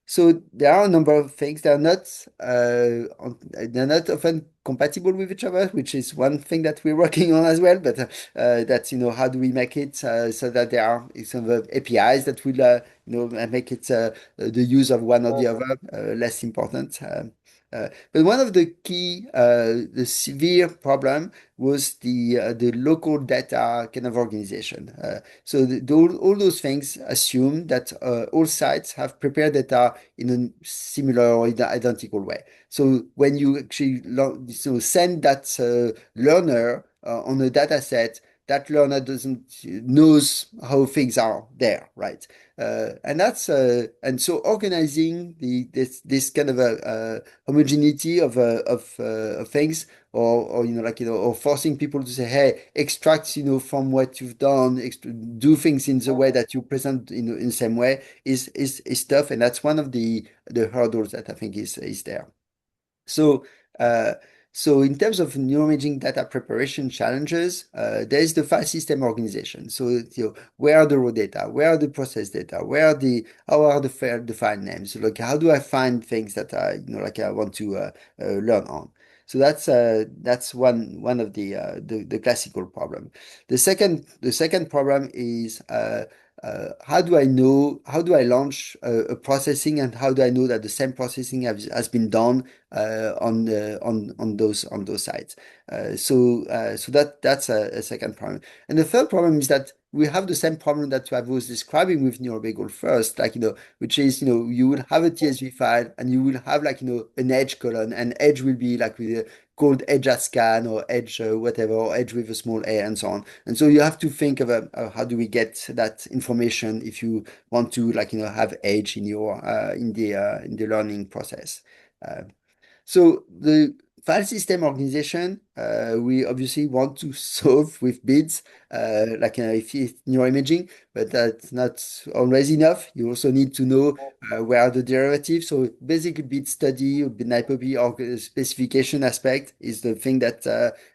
So there are a number of things that are they're not often compatible with each other, which is one thing that we're working on as well. But that's how do we make it so that there are some APIs that will make it the use of one or the other less important. But one of the severe problem was the local data kind of organization. All those things assume that all sites have prepared data in a similar or identical way. So when you actually send that learner on a data set, that learner doesn't knows how things are there, right? And so organizing this kind of a homogeneity of things, or forcing people to say, hey, extract from what you've done, do things in the way that you present in the same way is tough, and that's one of the hurdles that I think is there. So, uh, So in terms of neuroimaging data preparation challenges, there is the file system organization. So where are the raw data? Where are the process data? How are the file names? So, like how do I find things that like I want to learn on? So that's one of the classical problem. The second problem is how do I know, how do I launch a processing, and how do I know that the same processing has been done on those sites? So that's a second problem. And the third problem is that we have the same problem that I was describing with NeuroBagel first, like which is you will have a TSV file and you will have like an edge column, and edge will be like with a called edge as scan or edge whatever, or edge with a small a and so on. And so you have to think of how do we get that information if you want to like have edge in the learning process. Uh, so the file system organization, we obviously want to solve with bids, like if it's neuroimaging, but that's not always enough. You also need to know where are the derivatives. So basically, bid study, or bid hypopy, or specification aspect is the thing that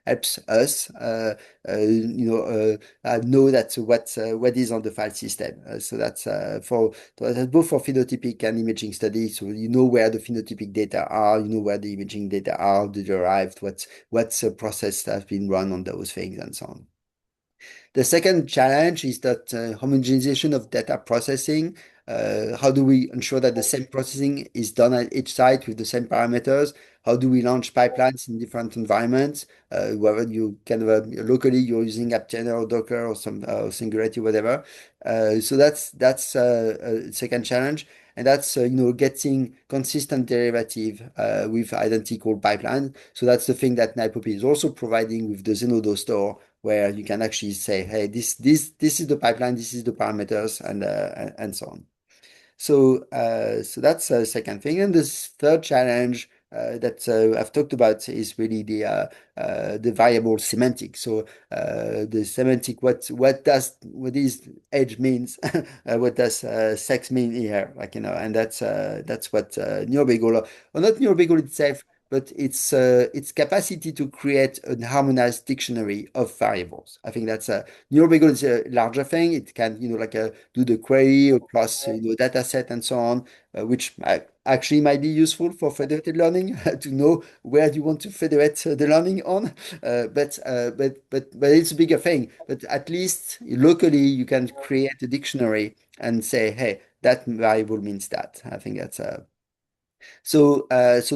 helps us, know that what is on the file system. So that's both for phenotypic and imaging studies. So you know where the phenotypic data are, you know where the imaging data are, the derived, what's a process that has been run on those things, and so on. The second challenge is that homogenization of data processing. How do we ensure that the same processing is done at each site with the same parameters? How do we launch pipelines in different environments? Whether you kind of locally you're using Aptena or Docker or some Singularity, whatever. So that's a second challenge, and that's getting consistent derivative with identical pipeline. So that's the thing that NiPoP is also providing with the Zenodo store, where you can actually say, hey, this is the pipeline, this is the parameters, and so on. So that's a second thing. And this third challenge that I've talked about is really the variable semantic. So the semantic, what is edge means, what does sex mean here, like and that's what NeuroBagel, or not NeuroBagel itself, but its capacity to create a harmonized dictionary of variables. I think that's NeuroBagel is a larger thing. It can do the query across data set and so on, which actually might be useful for federated learning to know where you want to federate the learning on. But it's a bigger thing. But at least locally you can create a dictionary and say, hey, that variable means that. I think that's so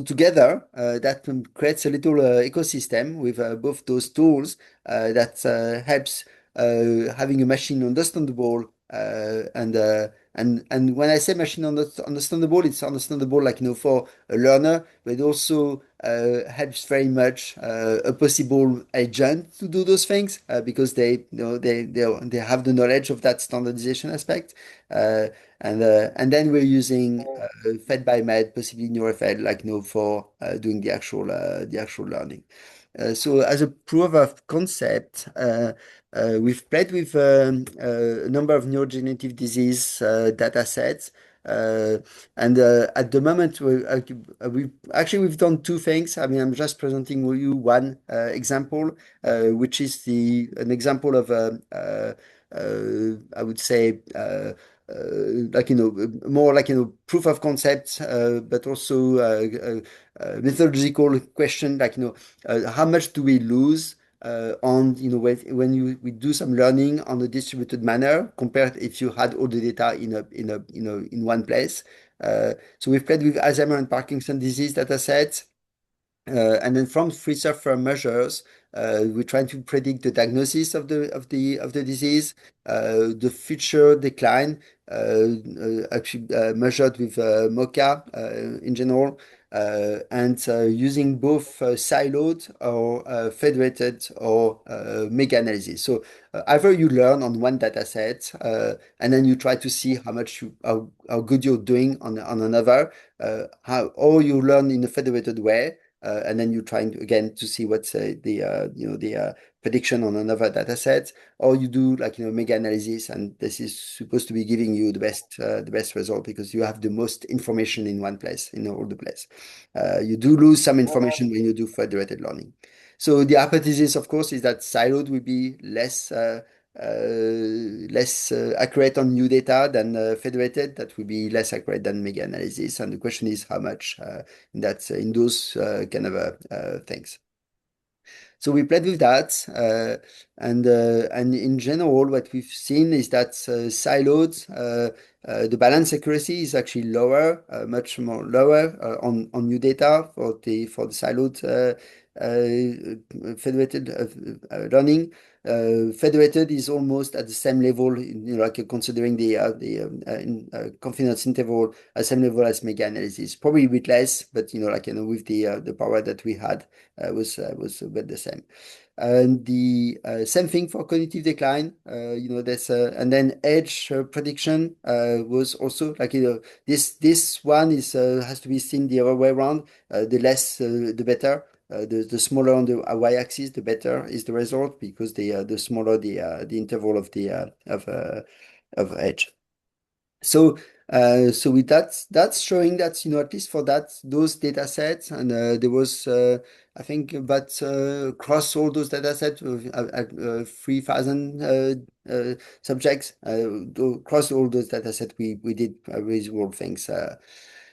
together, that creates a little ecosystem with both those tools that helps having a machine understandable. And when I say machine understandable, it's understandable like for a learner, but also helps very much a possible agent to do those things because they have the knowledge of that standardization aspect. Uh, and then we're using fed by med, possibly NeuroFed, like for doing the actual learning. So as a proof of concept, we've played with a number of neurodegenerative disease data sets. Uh, and at the moment, we've done two things. I mean, I'm just presenting you one example, which is an example of I would say like more like proof of concept, but also methodological question, like how much do we lose on when we do some learning on a distributed manner compared if you had all the data in one place. So we've played with Alzheimer and Parkinson disease data sets. And then from free surfer measures, we're trying to predict the diagnosis of the disease, the future decline, actually measured with MoCA in general, and using both siloed or federated or mega-analysis. So either you learn on one data set, and then you try to see how good you're doing on another, or you learn in a federated way. and then you're trying to, again to see what's the prediction on another data set, or you do like mega analysis, and this is supposed to be giving you the best result because you have the most information in one place, in all the place. You do lose some information when you do federated learning. So the hypothesis, of course, is that siloed will be less accurate on new data than federated. That will be less accurate than mega analysis. And the question is how much in those kind of things. So we played with that, and in general, what we've seen is that siloed, the balance accuracy is actually lower, much more lower on new data for the siloed federated learning. Federated is almost at the same level, like considering the confidence interval at the same level as mega analysis, probably a bit less, but with the power that we had was about the same. And the same thing for cognitive decline. There's and then edge prediction was also like this one is has to be seen the other way around. The less the better. The smaller on the y-axis, the better is the result because the smaller the interval of edge. So with that's showing that at least for those data sets, and there was I think about across all those data sets 3,000 subjects across all those data sets we did reasonable things.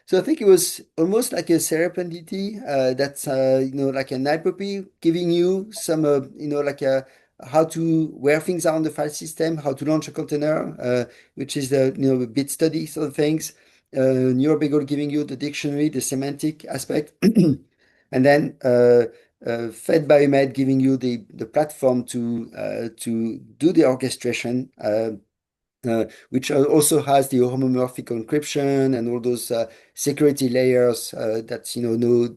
So I think it was almost like a serendipity that's like an hypopy giving you some like a how to where things are on the file system, how to launch a container, which is the bit study sort of things. NeuroBeagle giving you the dictionary, the semantic aspect, and then Fed Biomed giving you the platform to do the orchestration. Which also has the homomorphic encryption and all those security layers that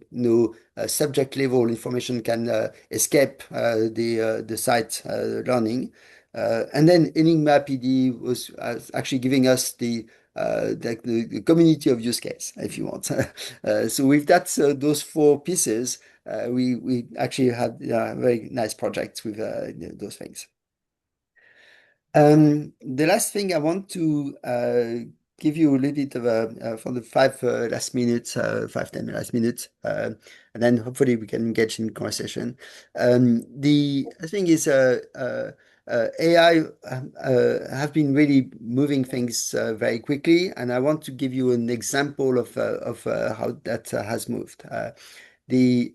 no subject level information can escape the site learning. And then Enigma PD was actually giving us the community of use case, if you want. So with those four pieces, we actually had very nice projects with those things. The last thing I want to give you a little bit of for the 10 last minutes, and then hopefully we can engage in conversation. The thing is, AI have been really moving things very quickly, and I want to give you an example of how that has moved. The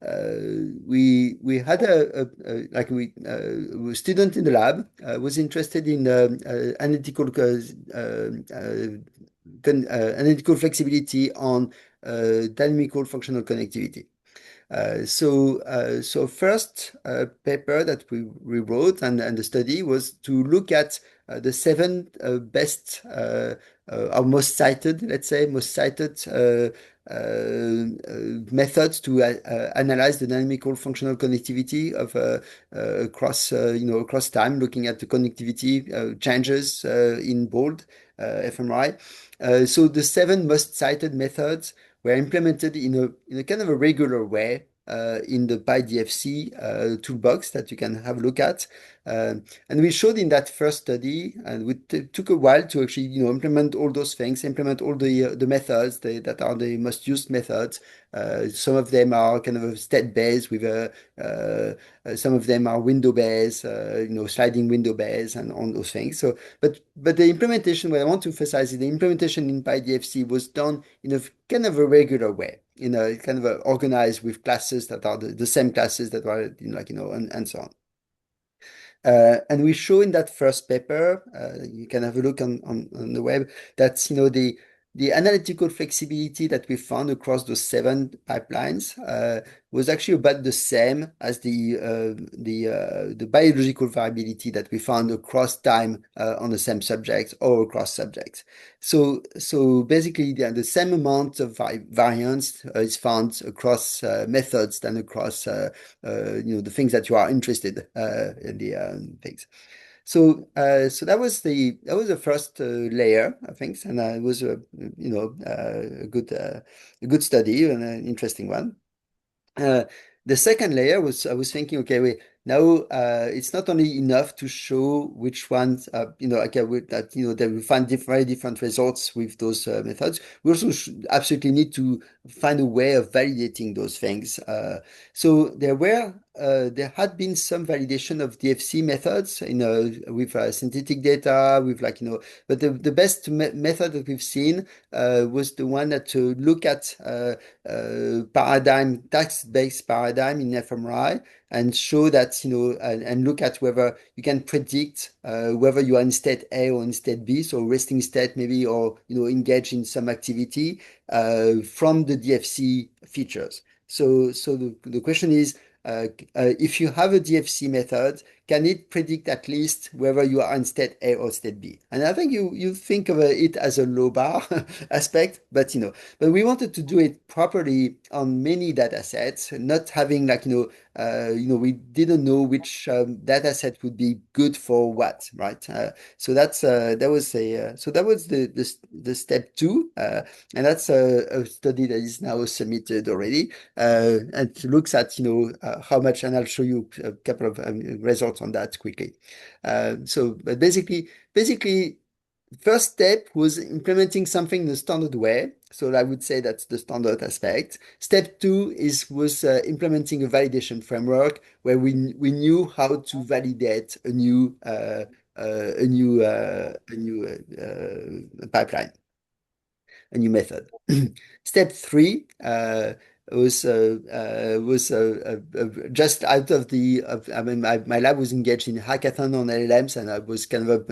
we had a student in the lab was interested in analytical flexibility on dynamical functional connectivity. So first paper that we wrote and the study was to look at the seven best or most cited, let's say, methods to analyze the dynamical functional connectivity of across time, looking at the connectivity changes in bold fMRI. So the seven most cited methods were implemented in a kind of a regular way in the PyDFC toolbox that you can have a look at. And we showed in that first study, and it took a while to actually implement all those things, implement all the methods that are the most used methods. Some of them are kind of state-based with some of them are window-based, sliding window-based and on those things. So, but the implementation, what I want to emphasize is the implementation in PyDFC was done in a kind of a regular way, in a kind of organized with classes that are the same classes that are and so on. And we show in that first paper, you can have a look on the web, that's the analytical flexibility that we found across those seven pipelines was actually about the same as the biological variability that we found across time on the same subjects or across subjects. So basically, the same amount of variance is found across methods than across the things that you are interested in the things. So that was the first layer of things, and it was a good study and an interesting one. Uh, the second layer was I was thinking, okay, wait, now it's not only enough to show which ones, okay, that that we find very different results with those methods. We also absolutely need to find a way of validating those things. So there had been some validation of DFC methods, with synthetic data, with but the best method that we've seen was the one that to look at paradigm, task-based paradigm in fMRI and show that, and look at whether you can predict whether you are in state A or in state B, so resting state maybe, or, engage in some activity from the DFC features. So the question is, if you have a DFC method, can it predict at least whether you are in state A or state B? And I think you think of it as a low bar aspect, but we wanted to do it properly on many data sets, not having we didn't know which data set would be good for what, right? So that was the step two, and that's a study that is now submitted already, and looks at how much, and I'll show you a couple of results on that quickly. But basically, first step was implementing something the standard way. So I would say that's the standard aspect. Step two was implementing a validation framework where we knew how to validate a new pipeline, a new method. Step three just out of I mean, my lab was engaged in hackathon on LLMs, and I was kind of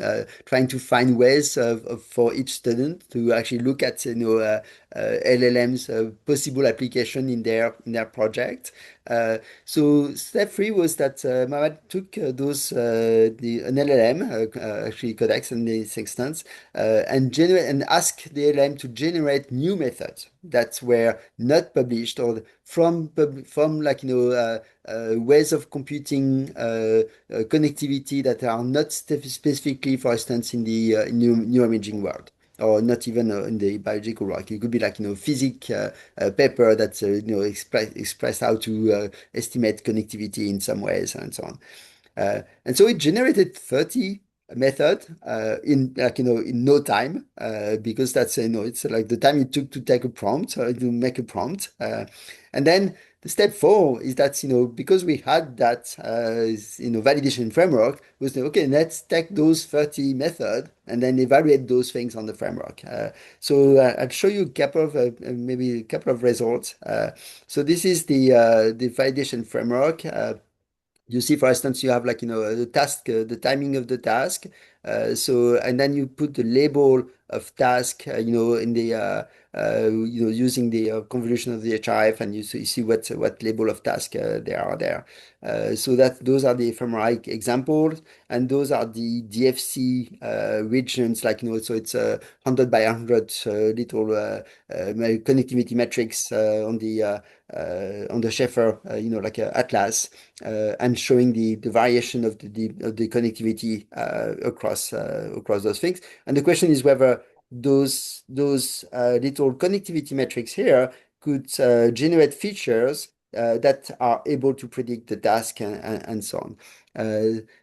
trying to find ways for each student to actually look at LLMs possible application in their project. So step three was that Mohammed took an LLM, actually Codex in this instance, and asked the LLM to generate new methods that were not published, or from ways of computing connectivity that are not specifically, for instance, in the neuroimaging world, or not even in the biological work. It could be physics paper that express how to estimate connectivity in some ways, and so on. And so it generated 30 method in no time, because that's it's like the time it took to take a prompt, to make a prompt. And then the step four is that because we had that validation framework, was okay, let's take those 30 method and then evaluate those things on the framework. I'll show you a couple of maybe a couple of results. So this is the validation framework. You see, for instance, you have the task, the timing of the task. And then you put the label of task, in the using the convolution of the HRF, and you see what label of task there are there. So that those are the fMRI examples, and those are the DFC regions, so it's 100 by 100 little connectivity metrics on the Schaeffer, like a atlas, and showing the variation of the connectivity across those things. And the question is whether those little connectivity metrics here could generate features that are able to predict the task, and so on.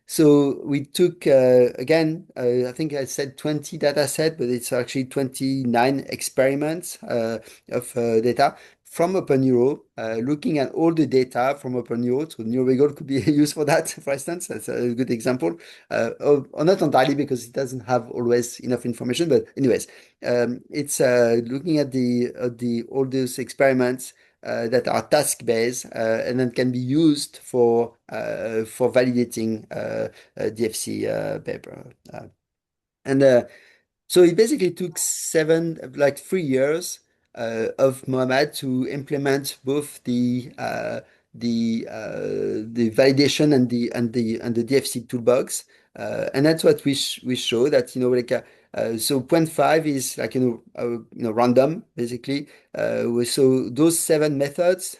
So we took again, I think I said 20 data set, but it's actually 29 experiments of data from OpenNeuro, looking at all the data from OpenNeuro. So NeuroHackademy could be used for that, for instance. That's a good example. Or not entirely, because it doesn't have always enough information. But anyways, it's looking at the all those experiments that are task-based, and then can be used for validating DFC paper. And So it basically took 3 years of Mohammed to implement both the validation and the DFC toolbox, and that's what we show that so point 5 is random basically. So those seven methods,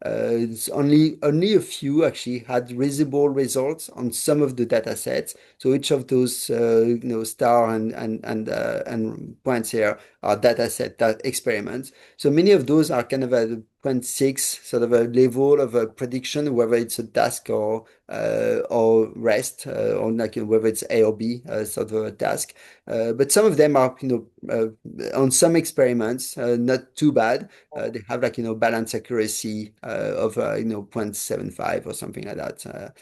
it's only a few actually had reasonable results on some of the data sets. So each of those star and points here are data set that experiments. So many of those are kind of a zero point 0.6 sort of a level of a prediction, whether it's a task or rest, or like whether it's A or B sort of a task. But some of them are on some experiments not too bad. They have like balance accuracy of 0.75 or something like that.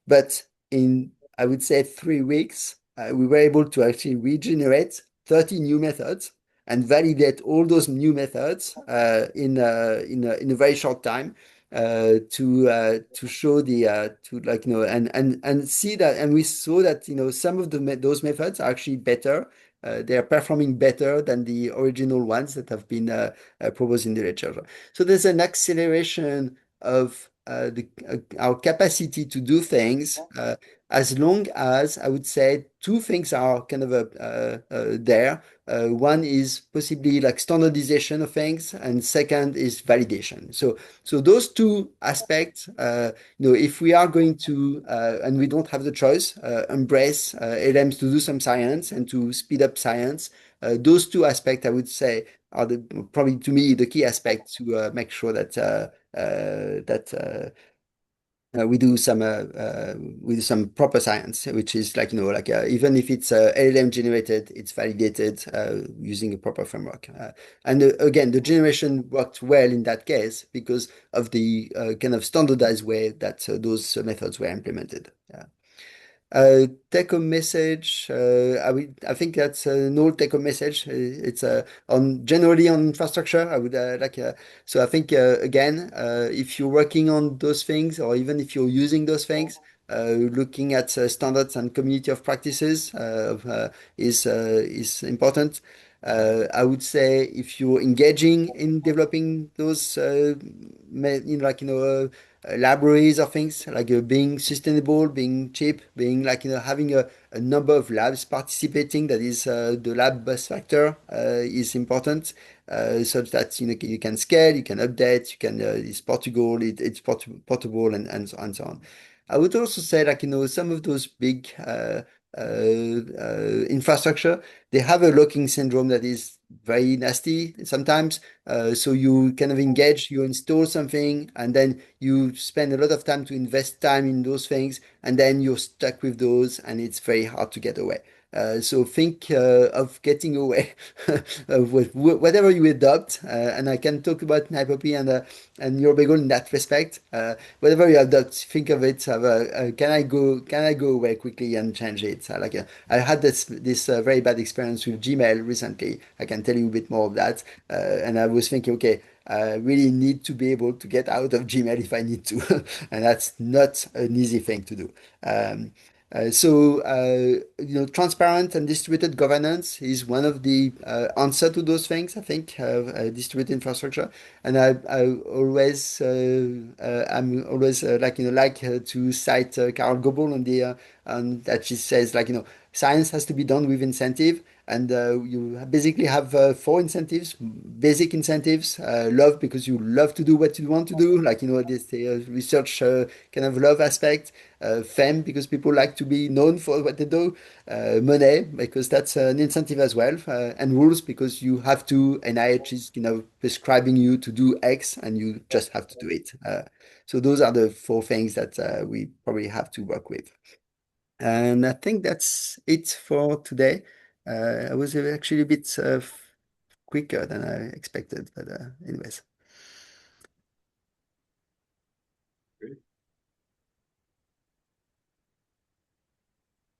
But in I would say 3 weeks, we were able to actually regenerate 30 new methods and validate all those new methods in a very short time to show the to like and see that, and we saw that some of those methods are actually better. They are performing better than the original ones that have been proposed in the literature. So there's an acceleration of our capacity to do things, as long as I would say two things are kind of there. One is possibly like standardization of things, and second is validation. So those two aspects, if we are going to, and we don't have the choice, embrace LMs to do some science and to speed up science, those two aspects, I would say, are probably to me the key aspect to make sure that we do some proper science, which is like even if it's LLM generated, it's validated using a proper framework. And again, the generation worked well in that case because of the kind of standardized way that those methods were implemented. Yeah. Take-home message. I think that's an old take-home message. It's on generally on infrastructure. I would so I think again, if you're working on those things, or even if you're using those things, looking at standards and community of practices is important. I would say if you're engaging in developing those, libraries or things like being sustainable, being cheap, being like having a number of labs participating. That is the lab bus factor is important, such that you can scale, you can update, you can it's portable, portable, and so on. I would also say like some of those big infrastructure, they have a locking syndrome that is very nasty sometimes. So you kind of engage, you install something, and then you spend a lot of time to invest time in those things, and then you're stuck with those, and it's very hard to get away. So think of getting away with whatever you adopt, and I can talk about Hyper-P and your bagel in that respect. Whatever you adopt, think of it. Can I go away quickly and change it? I had this very bad experience with Gmail recently. I can tell you a bit more of that. And I was thinking, okay, I really need to be able to get out of Gmail if I need to, and that's not an easy thing to do. Transparent and distributed governance is one of the answer to those things. I think distributed infrastructure, and I'm always to cite Carol Goebel on the that she says science has to be done with incentive. And you basically have four incentives, basic incentives: love, because you love to do what you want to do, this research kind of love aspect; fame, because people like to be known for what they do; money, because that's an incentive as well; and rules, because you have to, NIH is prescribing you to do X, and you just have to do it. So those are the four things that we probably have to work with. And I think that's it for today. I was actually a bit quicker than I expected, but anyways.